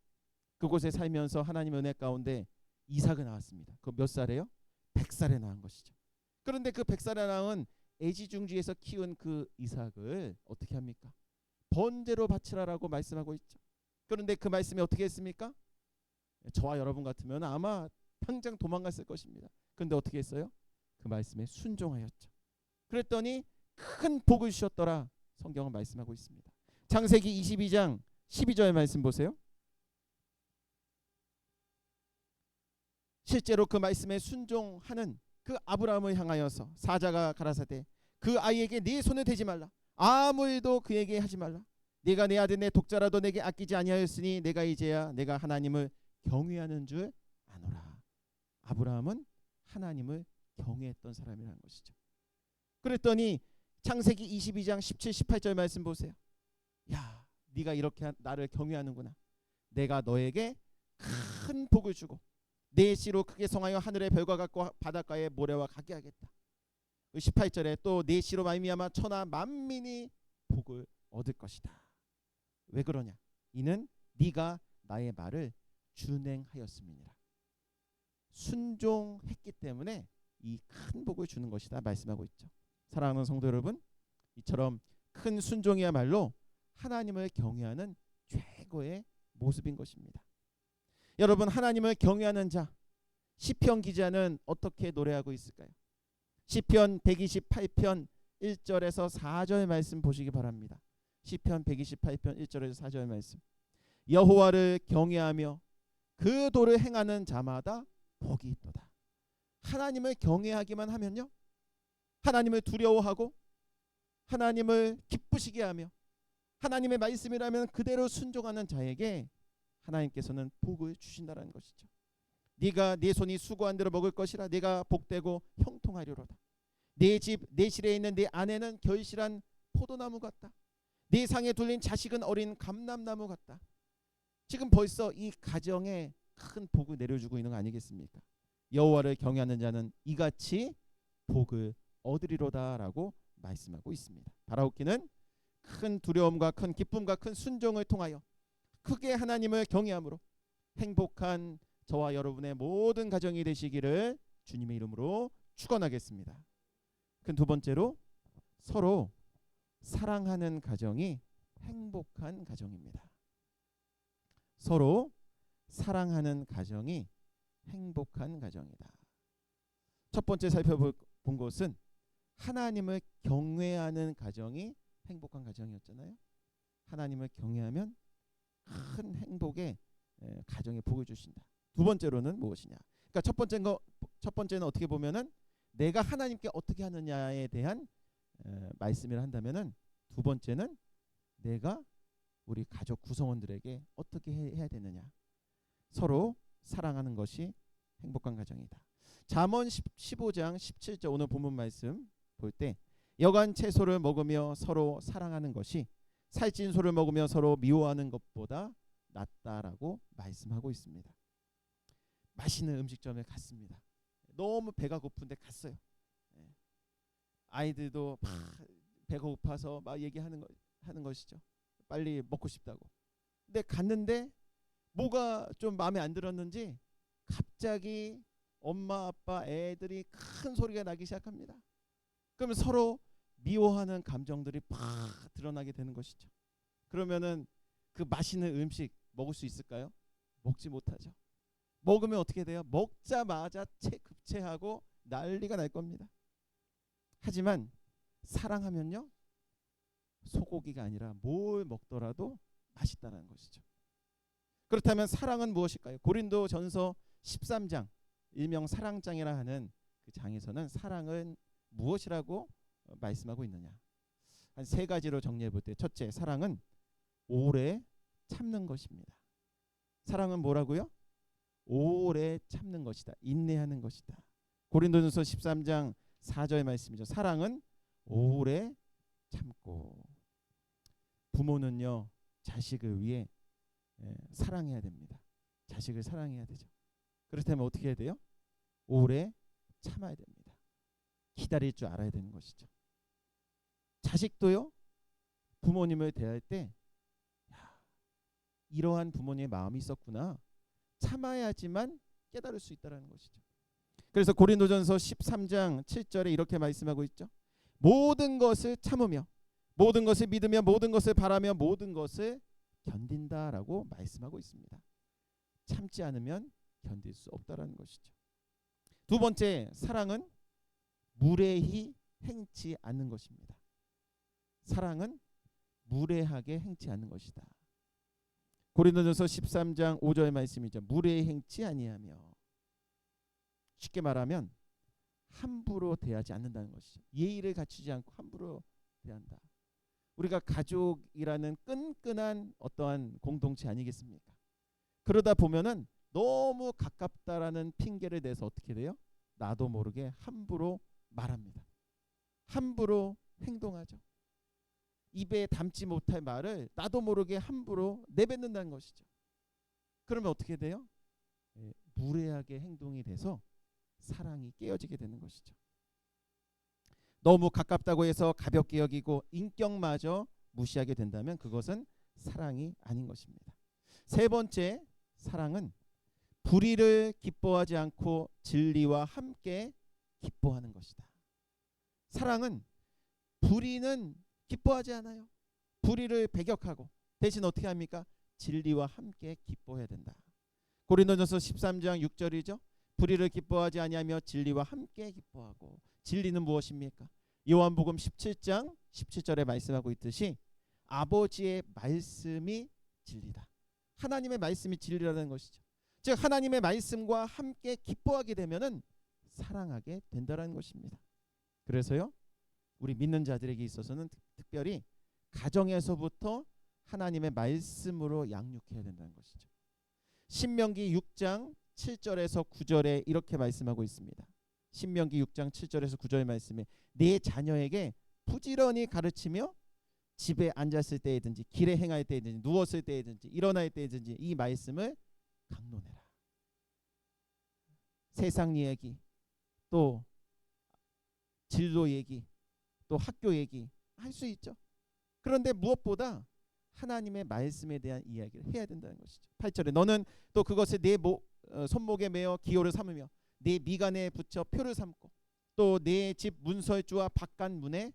그곳에 살면서 하나님의 은혜 가운데 이삭을 낳았습니다. 그 몇 살에요? 100살에 낳은 것이죠. 그런데 그 100살에 낳은 애지중지에서 키운 그 이삭을 어떻게 합니까? 번제로 바치라라고 말씀하고 있죠. 그런데 그 말씀이 어떻게 했습니까? 저와 여러분 같으면 아마 당장 도망갔을 것입니다. 그런데 어떻게 했어요? 그 말씀에 순종하였죠. 그랬더니 큰 복을 주셨더라. 성경은 말씀하고 있습니다. 창세기 22장 12절 말씀 보세요. 실제로 그 말씀에 순종하는 그 아브라함을 향하여서 사자가 가라사대 그 아이에게 네 손을 대지 말라. 아무 일도 그에게 하지 말라. 네가 내 아들 내 독자라도 내게 아끼지 아니하였으니 내가 이제야 내가 하나님을 경외하는 줄 아노라. 아브라함은 하나님을 경외했던 사람이라는 것이죠. 그랬더니 창세기 22장 17, 18절 말씀 보세요. 야, 네가 이렇게 나를 경외하는구나. 내가 너에게 큰 복을 주고 내 씨로 크게 성하여 하늘의 별과 같고 바닷가의 모래와 같게 하겠다. 18절에 또 내 씨로 말미암아 천하 만민이 복을 얻을 것이다. 왜 그러냐? 이는 네가 나의 말을 준행하였음이니라. 순종했기 때문에 이 큰 복을 주는 것이다 말씀하고 있죠. 사랑하는 성도 여러분, 이처럼 큰 순종이야말로 하나님을 경외하는 최고의 모습인 것입니다. 여러분, 하나님을 경외하는 자, 시편 기자는 어떻게 노래하고 있을까요? 시편 128편 1절에서 4절 말씀 보시기 바랍니다. 시편 128편 1절에서 4절 말씀. 여호와를 경외하며 그 도를 행하는 자마다 복이 있도다. 하나님을 경외하기만 하면요, 하나님을 두려워하고 하나님을 기쁘시게 하며 하나님의 말씀이라면 그대로 순종하는 자에게 하나님께서는 복을 주신다는 것이죠. 네가 네 손이 수고한 대로 먹을 것이라. 네가 복되고 형통하리로다. 네 집 내 실에 있는 네 아내는 결실한 포도나무 같다. 네 상에 둘린 자식은 어린 감람나무 같다. 지금 벌써 이 가정에 큰 복을 내려주고 있는 거 아니겠습니까? 여호와를 경외하는 자는 이같이 복을 얻으리로다라고 말씀하고 있습니다. 바라옵기는 큰 두려움과 큰 기쁨과 큰 순종을 통하여 크게 하나님을 경외함으로 행복한 저와 여러분의 모든 가정이 되시기를 주님의 이름으로 축원하겠습니다. 그 두 번째로 서로 사랑하는 가정이 행복한 가정입니다. 서로 사랑하는 가정이 행복한 가정이다. 첫 번째 살펴본 것은 하나님을 경외하는 가정이 행복한 가정이었잖아요. 하나님을 경외하면 큰 행복의 가정에 복을 주신다. 두 번째로는 무엇이냐? 그러니까 첫 번째는 어떻게 보면은 내가 하나님께 어떻게 하느냐에 대한 말씀을 한다면은, 두 번째는 내가 우리 가족 구성원들에게 어떻게 해야 되느냐? 서로 사랑하는 것이 행복한 가정이다. 잠언 15장 17절 오늘 본문 말씀 볼 때 여간 채소를 먹으며 서로 사랑하는 것이 살찐 소를 먹으며 서로 미워하는 것보다 낫다라고 말씀하고 있습니다. 맛있는 음식점에 갔습니다. 너무 배가 고픈데 갔어요. 아이들도 막 배가 고파서 막 얘기하는 것이죠. 빨리 먹고 싶다고. 근데 갔는데 뭐가 좀 마음에 안 들었는지 갑자기 엄마 아빠 애들이 큰 소리가 나기 시작합니다. 그러면 서로 미워하는 감정들이 팍 드러나게 되는 것이죠. 그러면은 그 맛있는 음식 먹을 수 있을까요? 먹지 못하죠. 먹으면 어떻게 돼요? 먹자마자 급체하고 난리가 날 겁니다. 하지만 사랑하면요, 소고기가 아니라 뭘 먹더라도 맛있다는 것이죠. 그렇다면 사랑은 무엇일까요? 고린도전서 13장 일명 사랑장이라 하는 그 장에서는 사랑은 무엇이라고 말씀하고 있느냐? 한 세 가지로 정리해 볼 때, 첫째, 사랑은 오래 참는 것입니다. 사랑은 뭐라고요? 오래 참는 것이다. 인내하는 것이다. 고린도전서 13장 4절 말씀이죠. 사랑은 오래 참고. 부모는요, 자식을 위해 사랑해야 됩니다. 자식을 사랑해야 되죠. 그렇다면 어떻게 해야 돼요? 오래 참아야 됩니다. 기다릴 줄 알아야 되는 것이죠. 자식도요, 부모님을 대할 때 이러한 부모님의 마음이 있었구나, 참아야지만 깨달을 수 있다는 것이죠. 그래서 고린도전서 13장 7절에 이렇게 말씀하고 있죠. 모든 것을 참으며 모든 것을 믿으며 모든 것을 바라며 모든 것을 견딘다라고 말씀하고 있습니다. 참지 않으면 견딜 수 없다라는 것이죠. 두 번째, 사랑은 무례히 행치 않는 것입니다. 사랑은 무례하게 행치 않는 것이다. 고린도전서 13장 5절 말씀이죠. 무례히 행치 아니하며. 쉽게 말하면 함부로 대하지 않는다는 것이죠. 예의를 갖추지 않고 함부로 대한다. 우리가 가족이라는 끈끈한 어떠한 공동체 아니겠습니까? 그러다 보면은 너무 가깝다라는 핑계를 대서 어떻게 돼요? 나도 모르게 함부로 말합니다. 함부로 행동하죠. 입에 담지 못할 말을 나도 모르게 함부로 내뱉는다는 것이죠. 그러면 어떻게 돼요? 무례하게 행동이 돼서 사랑이 깨어지게 되는 것이죠. 너무 가깝다고 해서 가볍게 여기고 인격마저 무시하게 된다면 그것은 사랑이 아닌 것입니다. 세 번째, 사랑은 불의를 기뻐하지 않고 진리와 함께 기뻐하는 것이다. 사랑은 불의는 기뻐하지 않아요. 불의를 배격하고 대신 어떻게 합니까? 진리와 함께 기뻐해야 된다. 고린도전서 13장 6절이죠. 불의를 기뻐하지 아니하며 진리와 함께 기뻐하고. 진리는 무엇입니까? 요한복음 17장 17절에 말씀하고 있듯이 아버지의 말씀이 진리다. 하나님의 말씀이 진리라는 것이죠. 즉 하나님의 말씀과 함께 기뻐하게 되면은 사랑하게 된다는 것입니다. 그래서요, 우리 믿는 자들에게 있어서는 특별히 가정에서부터 하나님의 말씀으로 양육해야 된다는 것이죠. 신명기 6장 7절에서 9절에 이렇게 말씀하고 있습니다. 신명기 6장 7절에서 9절 말씀에 내 자녀에게 부지런히 가르치며 집에 앉았을 때이든지 길에 행할 때이든지 누웠을 때이든지 일어날 때이든지 이 말씀을 강론해라. 세상 얘기, 또 진로 얘기, 또 학교 얘기 할 수 있죠. 그런데 무엇보다 하나님의 말씀에 대한 이야기를 해야 된다는 것이죠. 8절에 너는 또 그것을 내 손목에 매어 기호를 삼으며 내 미간에 붙여 표를 삼고 또 내 집 문설주와 바깥 문에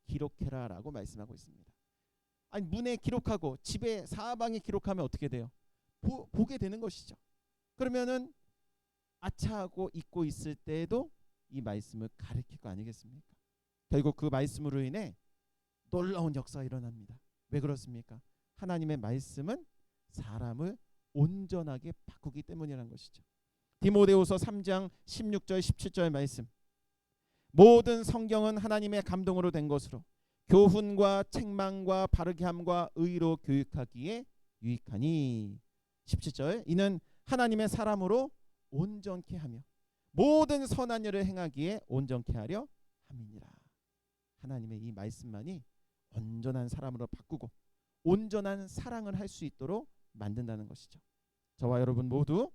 기록해라 라고 말씀하고 있습니다. 아니 문에 기록하고 집에 사방에 기록하면 어떻게 돼요? 보게 되는 것이죠. 그러면은 아차하고 잊고 있을 때에도 이 말씀을 가르칠 거 아니겠습니까? 결국 그 말씀으로 인해 놀라운 역사가 일어납니다. 왜 그렇습니까? 하나님의 말씀은 사람을 온전하게 바꾸기 때문이라는 것이죠. 디모데후서 3장 16절 17절 말씀. 모든 성경은 하나님의 감동으로 된 것으로 교훈과 책망과 바르게 함과 의로 교육하기에 유익하니. 17절 이는 하나님의 사람으로 온전케 하며 모든 선한 일을 행하기에 온전케 하려 함이니라. 하나님의 이 말씀만이 온전한 사람으로 바꾸고 온전한 사랑을 할 수 있도록 만든다는 것이죠. 저와 여러분 모두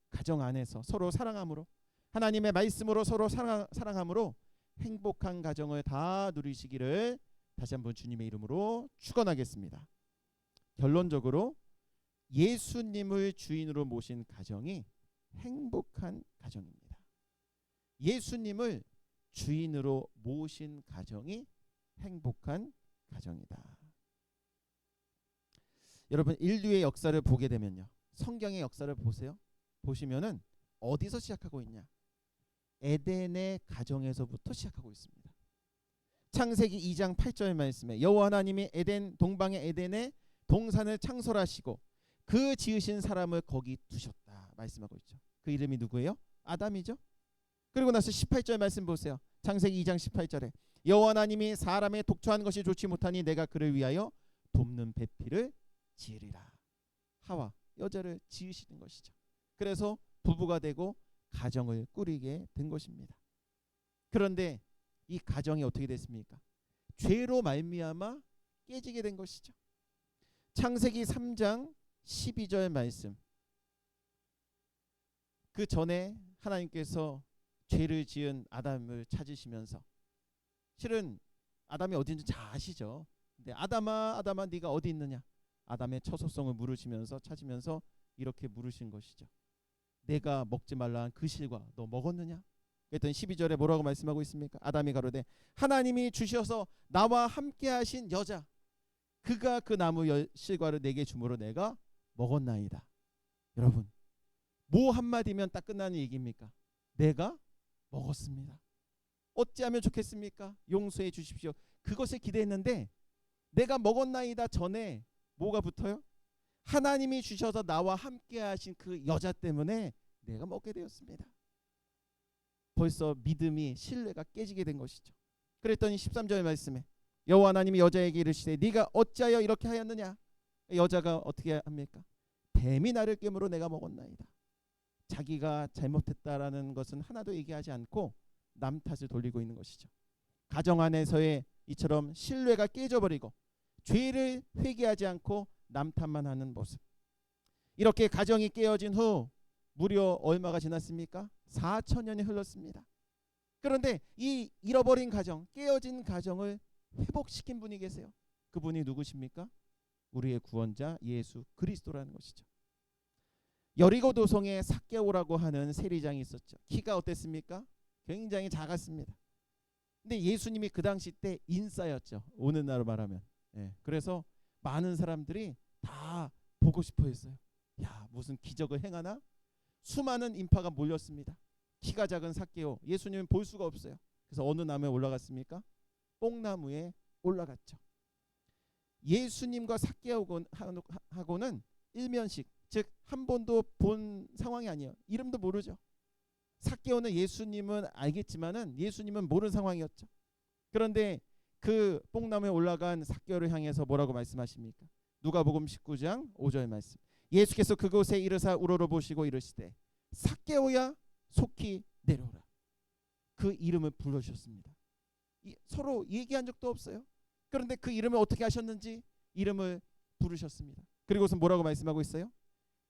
가정 안에서 서로 사랑함으로 하나님의 말씀으로 서로 사랑함으로 행복한 가정을 다 누리시기를 다시 한번 주님의 이름으로 축원하겠습니다. 결론적으로 예수님을 주인으로 모신 가정이 행복한 가정입니다. 예수님을 주인으로 모신 가정이 행복한 가정이다. 여러분 인류의 역사를 보게 되면요, 성경의 역사를 보세요. 보시면은 어디서 시작하고 있냐? 에덴의 가정에서부터 시작하고 있습니다. 창세기 2장 8절 말씀에 여호와 하나님이 에덴 동방의 에덴에 동산을 창설하시고 그 지으신 사람을 거기 두셨다 말씀하고 있죠. 그 이름이 누구예요? 아담이죠. 그리고 나서 18절 말씀 보세요. 창세기 2장 18절에 여호와 하나님이 사람의 독초하는 것이 좋지 못하니 내가 그를 위하여 돕는 배필을 지으리라. 하와 여자를 지으시는 것이죠. 그래서 부부가 되고 가정을 꾸리게 된 것입니다. 그런데 이 가정이 어떻게 됐습니까? 죄로 말미암아 깨지게 된 것이죠. 창세기 3장 12절 말씀. 그 전에 하나님께서 죄를 지은 아담을 찾으시면서, 실은 아담이 어딘지 잘 아시죠? 근데 아담아 아담아 네가 어디 있느냐? 아담의 처소성을 물으시면서 찾으면서 이렇게 물으신 것이죠. 내가 먹지 말라 한 그 실과 너 먹었느냐? 그랬더니 12절에 뭐라고 말씀하고 있습니까? 아담이 가로되 하나님이 주셔서 나와 함께 하신 여자 그가 그 나무 실과를 내게 주므로 내가 먹었나이다. 여러분 뭐 한마디면 딱 끝나는 얘기입니까? 내가 먹었습니다. 어찌하면 좋겠습니까? 용서해 주십시오. 그것을 기대했는데 내가 먹었나이다 전에 뭐가 붙어요? 하나님이 주셔서 나와 함께 하신 그 여자 때문에 내가 먹게 되었습니다. 벌써 믿음이, 신뢰가 깨지게 된 것이죠. 그랬더니 13절 말씀에 여호와 하나님이 여자에게 이르시되 네가 어찌하여 이렇게 하였느냐? 여자가 어떻게 합니까? 뱀이 나를 깨물어 내가 먹었나이다. 자기가 잘못했다라는 것은 하나도 얘기하지 않고 남 탓을 돌리고 있는 것이죠. 가정 안에서의 이처럼 신뢰가 깨져버리고 죄를 회개하지 않고 남 탓만 하는 모습. 이렇게 가정이 깨어진 후 무려 얼마가 지났습니까? 4,000년이 흘렀습니다. 그런데 이 잃어버린 가정, 깨어진 가정을 회복시킨 분이 계세요. 그분이 누구십니까? 우리의 구원자 예수 그리스도라는 것이죠. 여리고 도성에 삭개오라고 하는 세리장이 있었죠. 키가 어땠습니까? 굉장히 작았습니다. 근데 예수님이 그 당시 때 인싸였죠. 오늘날로 말하면. 그래서 많은 사람들이 다 보고 싶어 했어요. 야, 무슨 기적을 행하나? 수많은 인파가 몰렸습니다. 키가 작은 삭개오, 예수님은 볼 수가 없어요. 그래서 어느 나무에 올라갔습니까? 뽕나무에 올라갔죠. 예수님과 삭개오하고는 일면식, 즉 한 번도 본 상황이 아니에요. 이름도 모르죠. 삭개오는 예수님은 알겠지만은 예수님은 모르는 상황이었죠. 그런데 그 뽕나무에 올라간 삭개오를 향해서 뭐라고 말씀하십니까? 누가복음 19장 5절 말씀. 예수께서 그곳에 이르사 우러러보시고 이르시되 삭개오야 속히 내려오라. 그 이름을 불러주셨습니다. 서로 얘기한 적도 없어요. 그런데 그 이름을 어떻게 하셨는지 이름을 부르셨습니다. 그리고서 뭐라고 말씀하고 있어요?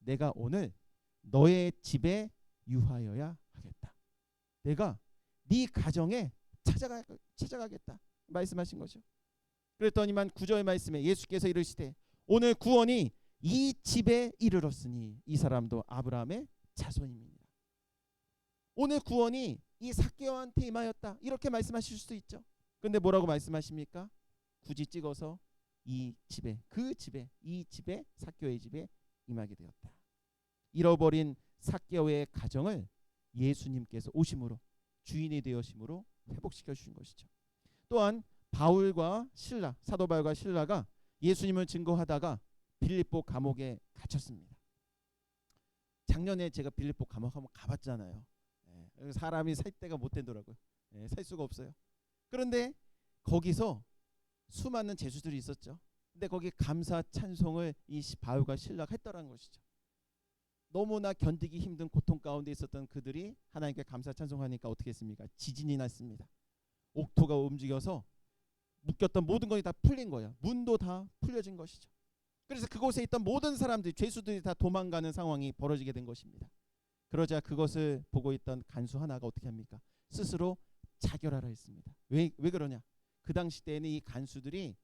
내가 오늘 너의 집에 유하여야 하겠다. 내가 네 가정에 찾아가겠다 말씀하신 거죠. 그랬더니만 9절 말씀에 예수께서 이르시되 오늘 구원이 이 집에 이르렀으니 이 사람도 아브라함의 자손입니다. 오늘 구원이 이 삭개오한테 임하였다 이렇게 말씀하실 수도 있죠. 근데 뭐라고 말씀하십니까? 굳이 찍어서 이 집에, 그 집에, 이 집에, 삭개오의 집에 임하게 되었다. 잃어버린 삭개오의 가정을 예수님께서 오심으로, 주인이 되어심으로 회복시켜 주신 것이죠. 또한 바울과 신라, 사도 바울과 신라가 예수님을 증거하다가 빌립보 감옥에 갇혔습니다. 작년에 제가 빌립보 감옥 한번 가봤잖아요. 사람이 살 데가 못 되더라고요. 살 수가 없어요. 그런데 거기서 수많은 제수들이 있었죠. 근데 거기 감사 찬송을 이 바울과 실라가 했더라는 것이죠. 너무나 견디기 힘든 고통 가운데 있었던 그들이 하나님께 감사 찬송하니까 어떻게 했습니까? 지진이 났습니다. 옥토가 움직여서 묶였던 모든 것이 다 풀린 거예요. 문도 다 풀려진 것이죠. 그래서 그곳에 있던 모든 사람들이, 죄수들이 다 도망가는 상황이 벌어지게 된 것입니다. 그러자 그것을 보고 있던 간수 하나가 어떻게 합니까? 스스로 자결하라 했습니다. 왜 그러냐? 그 당시 때에는 이 간수들이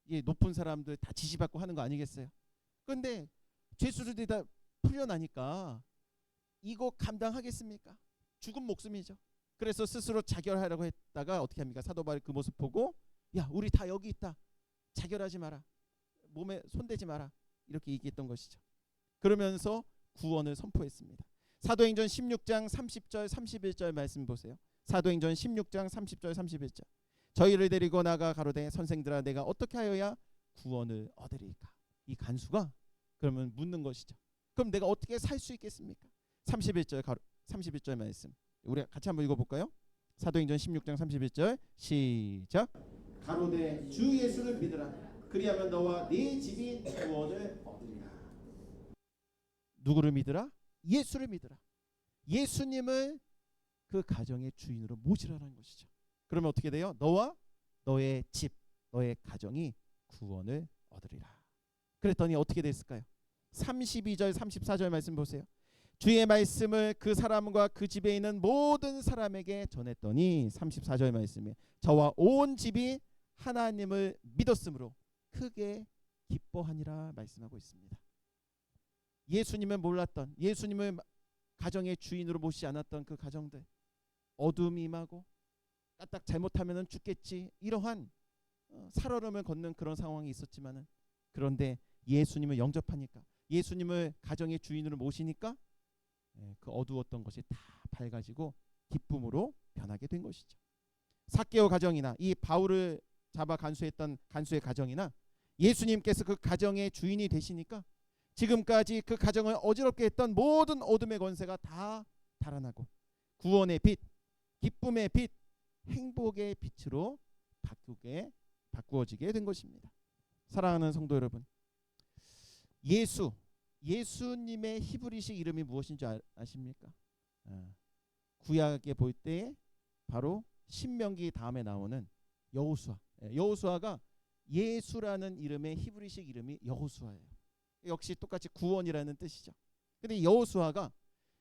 이 높은 사람들 다 지시받고 하는 거 아니겠어요? 그런데 죄수들이 다 풀려나니까 이거 감당하겠습니까? 죽은 목숨이죠. 그래서 스스로 자결하라고 했다가 어떻게 합니까? 사도 바울이 그 모습 보고, 야, 우리 다 여기 있다. 자결하지 마라. 몸에 손대지 마라. 이렇게 얘기했던 것이죠. 그러면서 구원을 선포했습니다. 사도행전 16장 30절 31절 말씀 보세요. 사도행전 16장 30절 31절. 저희를 데리고 나가 가로되 선생들아 내가 어떻게 하여야 구원을 얻으리까? 이 간수가 그러면 묻는 것이죠. 그럼 내가 어떻게 살 수 있겠습니까? 31절 말씀. 우리 같이 한번 읽어볼까요? 사도행전 16장 31절 시작. 가로되 주 예수를 믿으라. 그리하면 너와 네 집이 구원을 얻으리라. 누구를 믿으라? 예수를 믿으라. 예수님을 그 가정의 주인으로 모시라는 것이죠. 그러면 어떻게 돼요? 너와 너의 집, 너의 가정이 구원을 얻으리라. 그랬더니 어떻게 됐을까요? 32절 34절 말씀 보세요. 주의 말씀을 그 사람과 그 집에 있는 모든 사람에게 전했더니 34절 말씀에 저와 온 집이 하나님을 믿었으므로 크게 기뻐하니라 말씀하고 있습니다. 예수님을 몰랐던, 예수님을 가정의 주인으로 모시지 않았던 그 가정들, 어둠이 임하고 까딱 잘못하면 죽겠지, 이러한 살얼음을 걷는 그런 상황이 있었지만은, 그런데 예수님을 영접하니까, 예수님을 가정의 주인으로 모시니까 그 어두웠던 것이 다 밝아지고 기쁨으로 변하게 된 것이죠. 삭개오 가정이나 이 바울을 잡아 간수했던 간수의 가정이나 예수님께서 그 가정의 주인이 되시니까 지금까지 그 가정을 어지럽게 했던 모든 어둠의 권세가 다 달아나고 구원의 빛, 기쁨의 빛, 행복의 빛으로 바꾸어지게 된 것입니다. 사랑하는 성도 여러분, 예수님의 히브리식 이름이 무엇인 줄 아십니까? 구약에 볼 때 바로 신명기 다음에 나오는 여호수아. 여호수아가 예수라는 이름의 히브리식 이름이 여호수아예요. 역시 똑같이 구원이라는 뜻이죠. 근데 여호수아가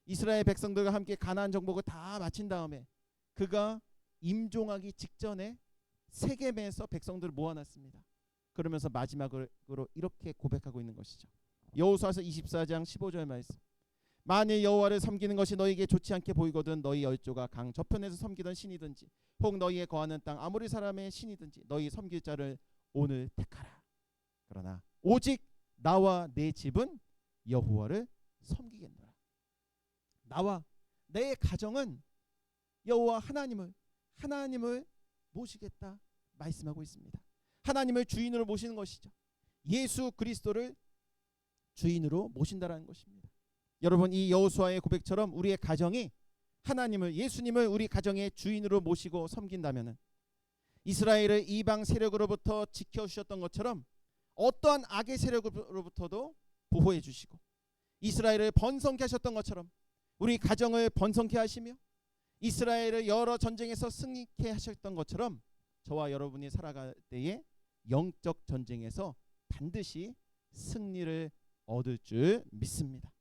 이스라엘 백성들과 함께 가나안 정복을 다 마친 다음에 그가 임종하기 직전에 세겜에서 백성들을 모아놨습니다. 그러면서 마지막으로 이렇게 고백하고 있는 것이죠. 여호수아서 24장 15절 말씀. 만일 여호와를 섬기는 것이 너희에게 좋지 않게 보이거든 너희 열조가 강 저편에서 섬기던 신이든지 혹 너희의 거하는 땅 아모리 사람의 신이든지 너희 섬길 자를 오늘 택하라. 그러나 오직 나와 내 집은 여호와를 섬기겠노라. 나와 내 가정은 여호와 하나님을 모시겠다 말씀하고 있습니다. 하나님을 주인으로 모시는 것이죠. 예수 그리스도를 주인으로 모신다라는 것입니다. 여러분, 이 여호수아의 고백처럼 우리의 가정이 하나님을, 예수님을 우리 가정의 주인으로 모시고 섬긴다면은 이스라엘을 이방 세력으로부터 지켜주셨던 것처럼 어떠한 악의 세력으로부터도 보호해 주시고 이스라엘을 번성케 하셨던 것처럼 우리 가정을 번성케 하시며 이스라엘을 여러 전쟁에서 승리케 하셨던 것처럼 저와 여러분이 살아갈 때에 영적 전쟁에서 반드시 승리를 얻을 줄 믿습니다.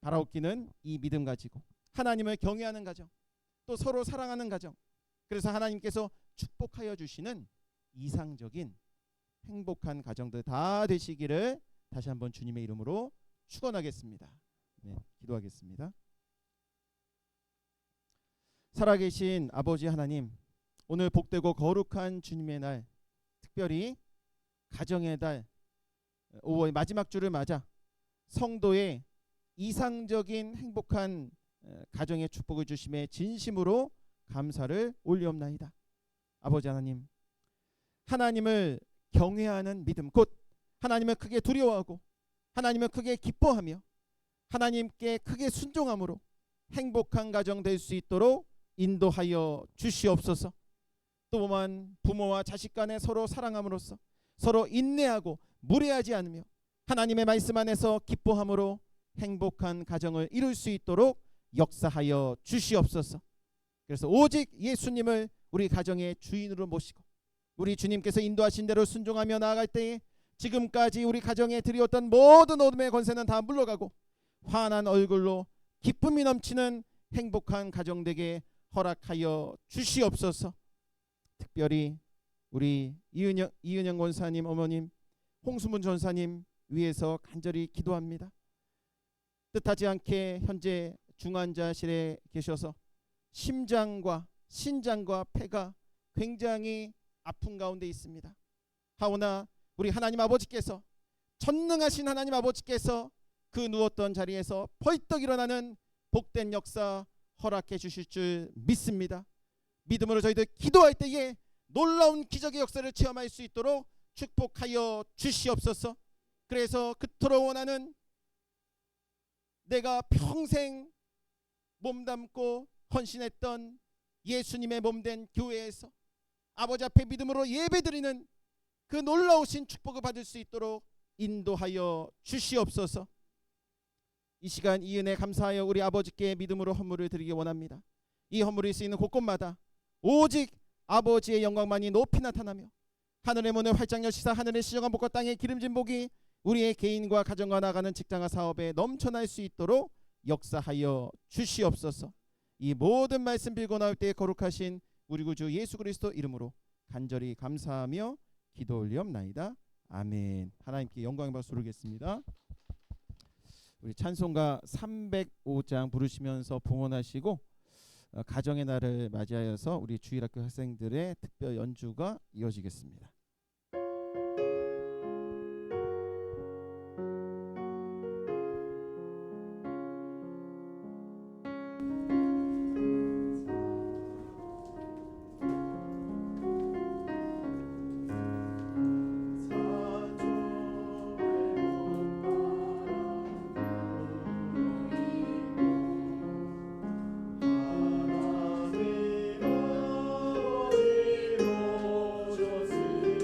바라옵기는 이 믿음 가지고 하나님을 경외하는 가정, 또 서로 사랑하는 가정, 그래서 하나님께서 축복하여 주시는 이상적인 행복한 가정들 다 되시기를 다시 한번 주님의 이름으로 축원하겠습니다. 네, 기도하겠습니다. 살아계신 아버지 하나님, 오늘 복되고 거룩한 주님의 날, 특별히 가정의 달 5월 마지막 주를 맞아 성도의 이상적인 행복한 가정의 축복을 주심에 진심으로 감사를 올리옵나이다. 아버지 하나님, 하나님을 경외하는 믿음, 곧 하나님을 크게 두려워하고 하나님을 크게 기뻐하며 하나님께 크게 순종함으로 행복한 가정 될 수 있도록 인도하여 주시옵소서. 또한 부모와 자식 간에 서로 사랑함으로써 서로 인내하고 무례하지 않으며 하나님의 말씀 안에서 기뻐함으로 행복한 가정을 이룰 수 있도록 역사하여 주시옵소서. 그래서 오직 예수님을 우리 가정의 주인으로 모시고 우리 주님께서 인도하신 대로 순종하며 나아갈 때에 지금까지 우리 가정에 들이었던 모든 어둠의 권세는 다 물러가고 환한 얼굴로 기쁨이 넘치는 행복한 가정 되게 허락하여 주시옵소서. 특별히 우리 이은영 권사님 어머님, 홍수문 전사님 위해서 간절히 기도합니다. 뜻하지 않게 현재 중환자실에 계셔서 심장과 신장과 폐가 굉장히 아픈 가운데 있습니다. 하오나 우리 하나님 아버지께서, 전능하신 하나님 아버지께서 그 누웠던 자리에서 벌떡 일어나는 복된 역사 허락해 주실 줄 믿습니다. 믿음으로 저희들 기도할 때에 놀라운 기적의 역사를 체험할 수 있도록 축복하여 주시옵소서. 그래서 그토록 원하는 내가 평생 몸담고 헌신했던 예수님의 몸된 교회에서 아버지 앞에 믿음으로 예배드리는 그 놀라우신 축복을 받을 수 있도록 인도하여 주시옵소서. 이 시간 이 은혜 감사하여 우리 아버지께 믿음으로 헌물을 드리기 원합니다. 이 헌물이 쓰이는 곳곳마다 오직 아버지의 영광만이 높이 나타나며 하늘의 문을 활짝 여시사 하늘의 시정한 복과 땅의 기름진 복이 우리의 개인과 가정과 나가는 직장과 사업에 넘쳐날 수 있도록 역사하여 주시옵소서. 이 모든 말씀 빌고 나올 때 거룩하신 우리 구주 예수 그리스도 이름으로 간절히 감사하며 기도 올리옵나이다. 아멘. 하나님께 영광의 박수 부르겠습니다. 우리 찬송가 305장 부르시면서 봉헌하시고 가정의 날을 맞이하여서 우리 주일학교 학생들의 특별 연주가 이어지겠습니다. 하나님 아버지 오셨으니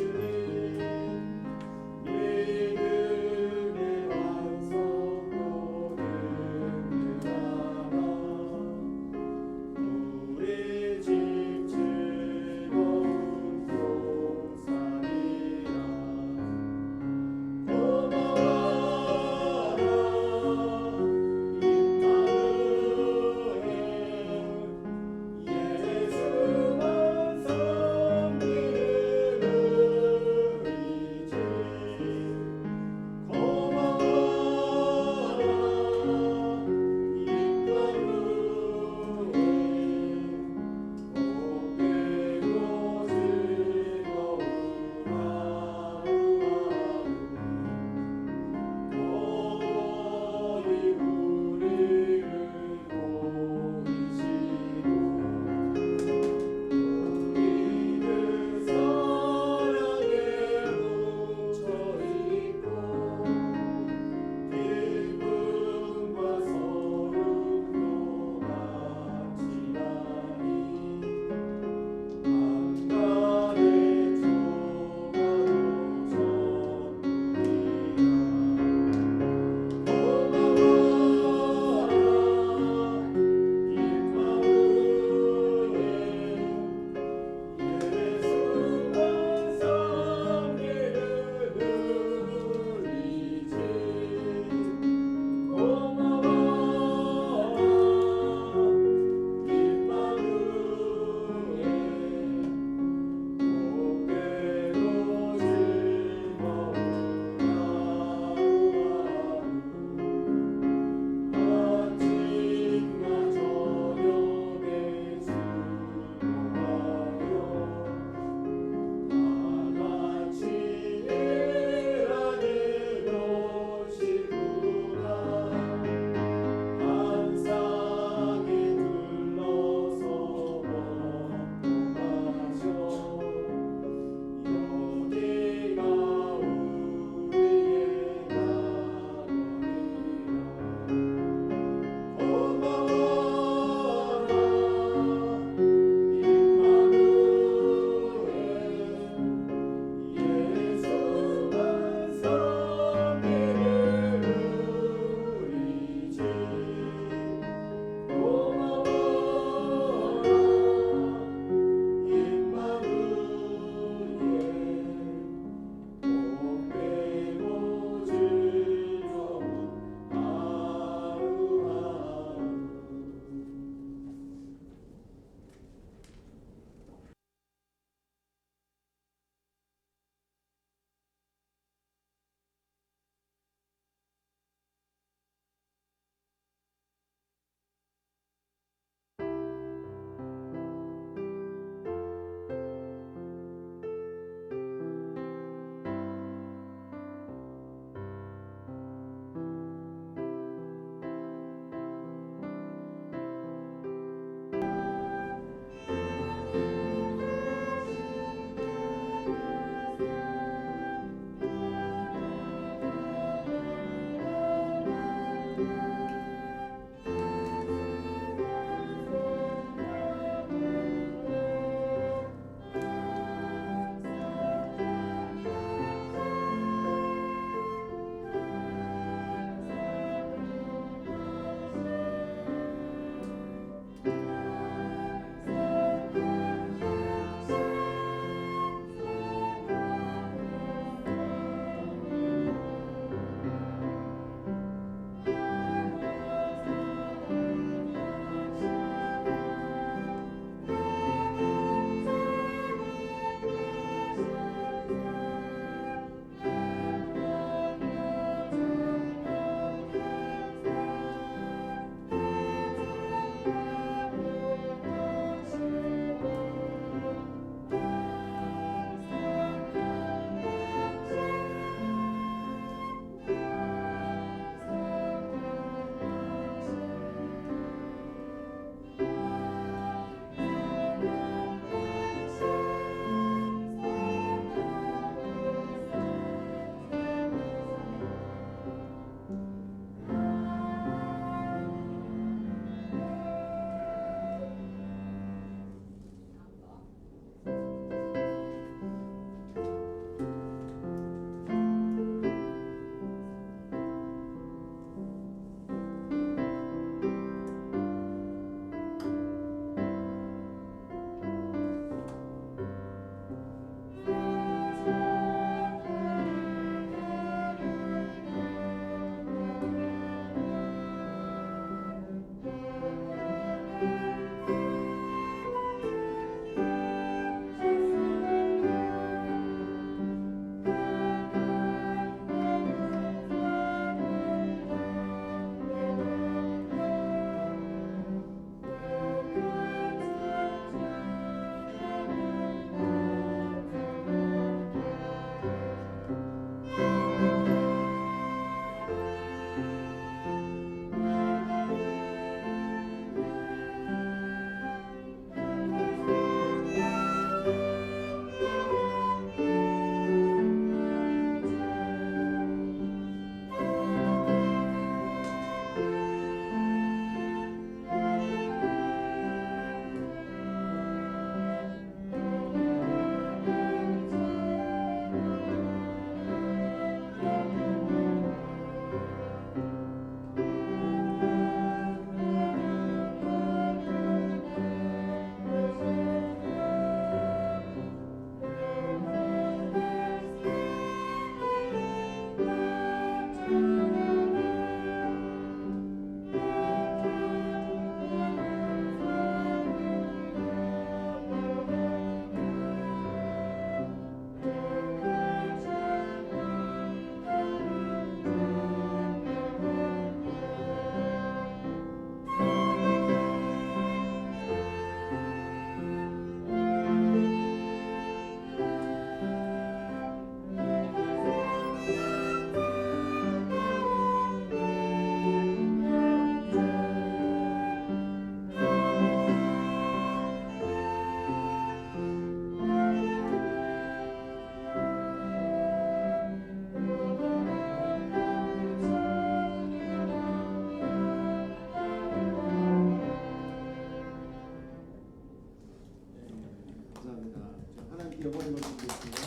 감사합니다. 자, 하나님께 영광을 드리겠습니다.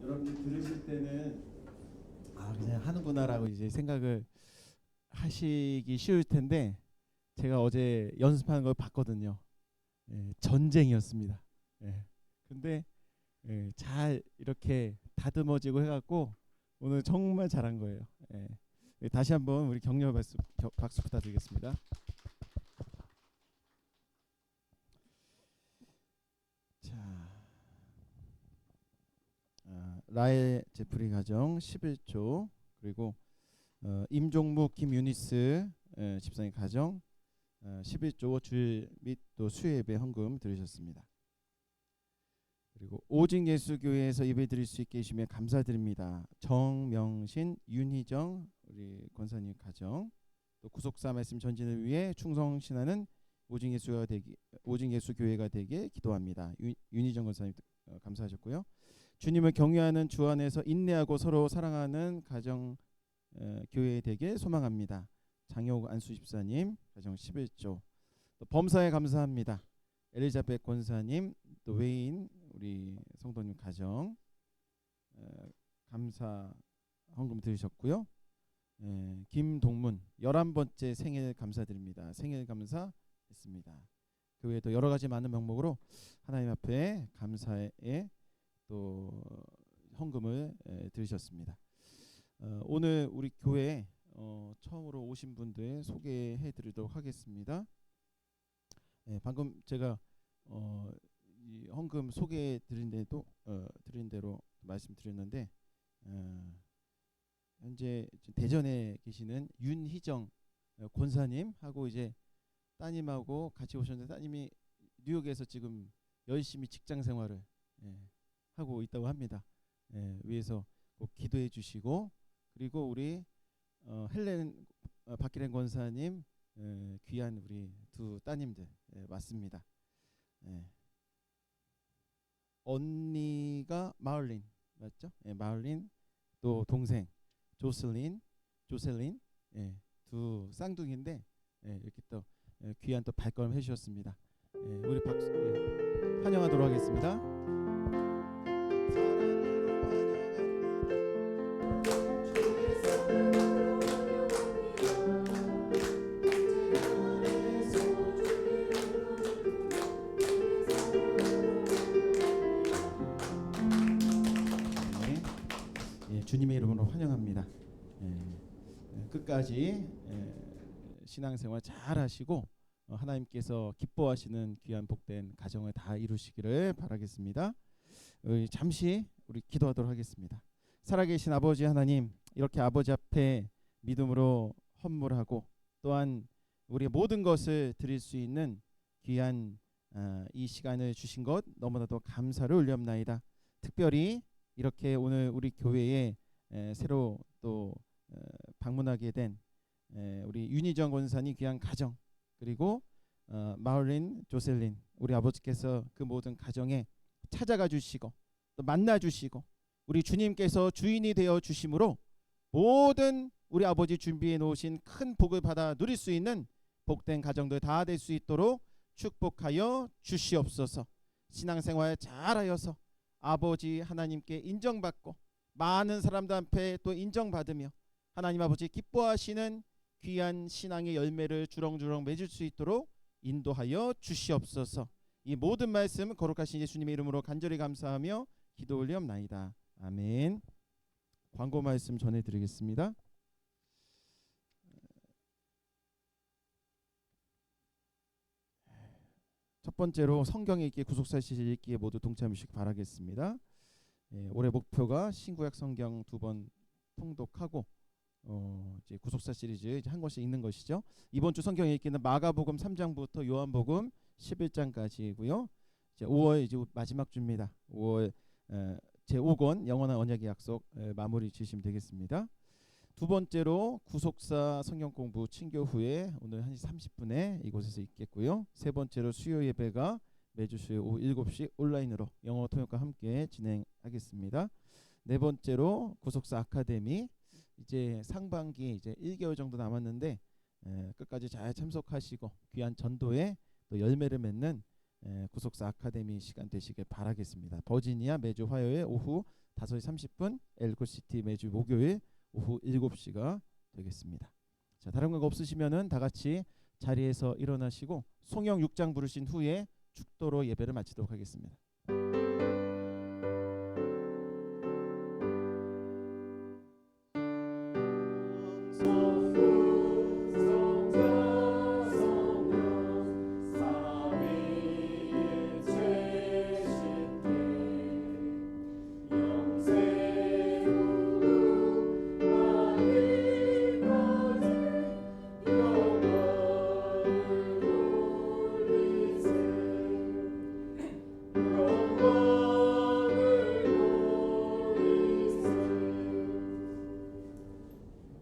여러분들 들으실 때는 아 그냥 하는구나라고 이제 생각을 하시기 쉬울 텐데 제가 어제 연습하는 걸 봤거든요. 전쟁이었습니다. 근데 잘 이렇게 다듬어지고 해갖고 오늘 정말 잘한 거예요. 다시 한번 우리 격려 박수 부탁드리겠습니다. 자, 라엘 제프리 가정 11조 그리고 임종묵 김유니스 집사님 가정 11조 주일 및 또 수요예배 헌금 들으셨습니다. 그리고 오직 예수 교회에서 예배 드릴 수 있게 해주시면 감사드립니다. 정명신, 윤희정 우리 권사님 가정 또 구속사 말씀 전진을 위해 충성신하는 오직 예수 교회가 되게 기도합니다. 윤희정 권사님 감사하셨고요. 주님을 경외하는 주 안에서 인내하고 서로 사랑하는 가정 교회 되게 소망합니다. 장효국 안수 집사님 가정 11조 또 범사에 감사합니다. 엘리자벳 권사님 또 외인 우리 성도님 가정 감사 헌금 드리셨고요. 김동문 11번째 생일 감사드립니다. 생일 감사했습니다. 그 외에도 여러 가지 많은 명목으로 하나님 앞에 감사의 또 헌금을 드리셨습니다. 오늘 우리 교회 처음으로 오신 분들 소개해 드리도록 하겠습니다. 방금 제가 이 헌금 소개해 드린 대로 말씀드렸는데 현재 대전에 계시는 윤희정 권사님하고 이제 따님하고 같이 오셨는데 따님이 뉴욕에서 지금 열심히 직장 생활을 하고 있다고 합니다. 위에서 꼭 기도해 주시고 그리고 우리 박기랭 권사님 귀한 우리 두 따님들 맞습니다. 언니가 마을린 맞죠? 마을린 또 동생 조셀린 두 쌍둥이인데 이렇게 또 귀한 또 발걸음 해주셨습니다. 우리 박수 환영하도록 하겠습니다. 주님의 이름으로 환영합니다. 끝까지 신앙생활 잘 하시고 하나님께서 기뻐하시는 귀한 복된 가정을 다 이루시기를 바라겠습니다. 잠시 우리 기도하도록 하겠습니다. 살아계신 아버지 하나님 이렇게 아버지 앞에 믿음으로 헌물하고 또한 우리의 모든 것을 드릴 수 있는 귀한 이 시간을 주신 것 너무나도 감사를 올리옵나이다. 특별히 이렇게 오늘 우리 교회에 새로 또 방문하게 된 우리 윤희정 권사님 귀한 가정 그리고 마을린 조셀린 우리 아버지께서 그 모든 가정에 찾아가 주시고 또 만나 주시고 우리 주님께서 주인이 되어 주심으로 모든 우리 아버지 준비해 놓으신 큰 복을 받아 누릴 수 있는 복된 가정들 다 될 수 있도록 축복하여 주시옵소서. 신앙생활 잘하여서 아버지 하나님께 인정받고 많은 사람들 앞에 또 인정받으며 하나님 아버지 기뻐하시는 귀한 신앙의 열매를 주렁주렁 맺을 수 있도록 인도하여 주시옵소서. 이 모든 말씀 거룩하신 예수님의 이름으로 간절히 감사하며 기도 올리옵나이다. 아멘. 광고 말씀 전해드리겠습니다. 첫 번째로 성경 읽기 구속사 시절 읽기에 모두 동참해 주시기 바라겠습니다. 올해 목표가 신구약 성경 2번 통독하고 이제 구속사 시리즈 이제 한 권씩 읽는 것이죠. 이번 주 성경 읽기는 마가복음 3장부터 요한복음 11장까지이고요. 이제 5월 이제 마지막 주입니다. 5월 제5권 영원한 언약의 약속 마무리 지으시면 되겠습니다. 두 번째로 구속사 성경 공부 친교 후에 오늘 1시 30분에 이곳에서 있겠고요. 세 번째로 수요 예배가 매주 수요 오후 7시 온라인으로 영어 통역과 함께 진행하겠습니다. 네 번째로 구속사 아카데미 이제 상반기 이제 1개월 정도 남았는데 끝까지 잘 참석하시고 귀한 전도에 또 열매를 맺는 구속사 아카데미 시간 되시길 바라겠습니다. 버지니아 매주 화요일 오후 5시 30분, 엘코시티 매주 목요일 오후 7시가 되겠습니다. 자, 다른 거 없으시면은 다 같이 자리에서 일어나시고 송영 6장 부르신 후에 축도로 예배를 마치도록 하겠습니다.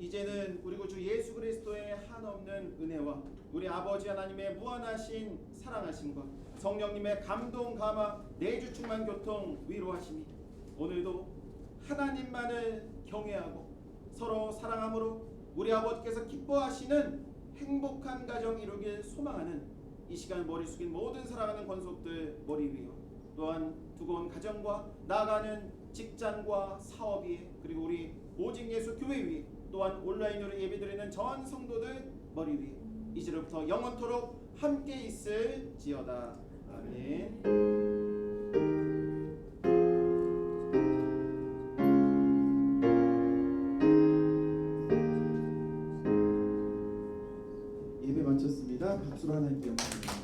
이제는 우리 구주 예수 그리스도의 한없는 은혜와 우리 아버지 하나님의 무한하신 사랑하심과 성령님의 감동 감화 내주 충만 교통 위로하심이 오늘도 하나님만을 경외하고 서로 사랑함으로 우리 아버지께서 기뻐하시는 행복한 가정 이루길 소망하는 이 시간 머리 숙인 모든 사랑하는 권속들 머리 위에 또한 두고 온 가정과 나아가는 직장과 사업 위에 그리고 우리 오직 예수 교회 위에 또한 온라인으로 예배드리는 전 성도들 머리 위에 이제로부터 영원토록 함께 있을지어다. 아멘. 예배 마쳤습니다. 박수로 하나님께 영광 드립니다.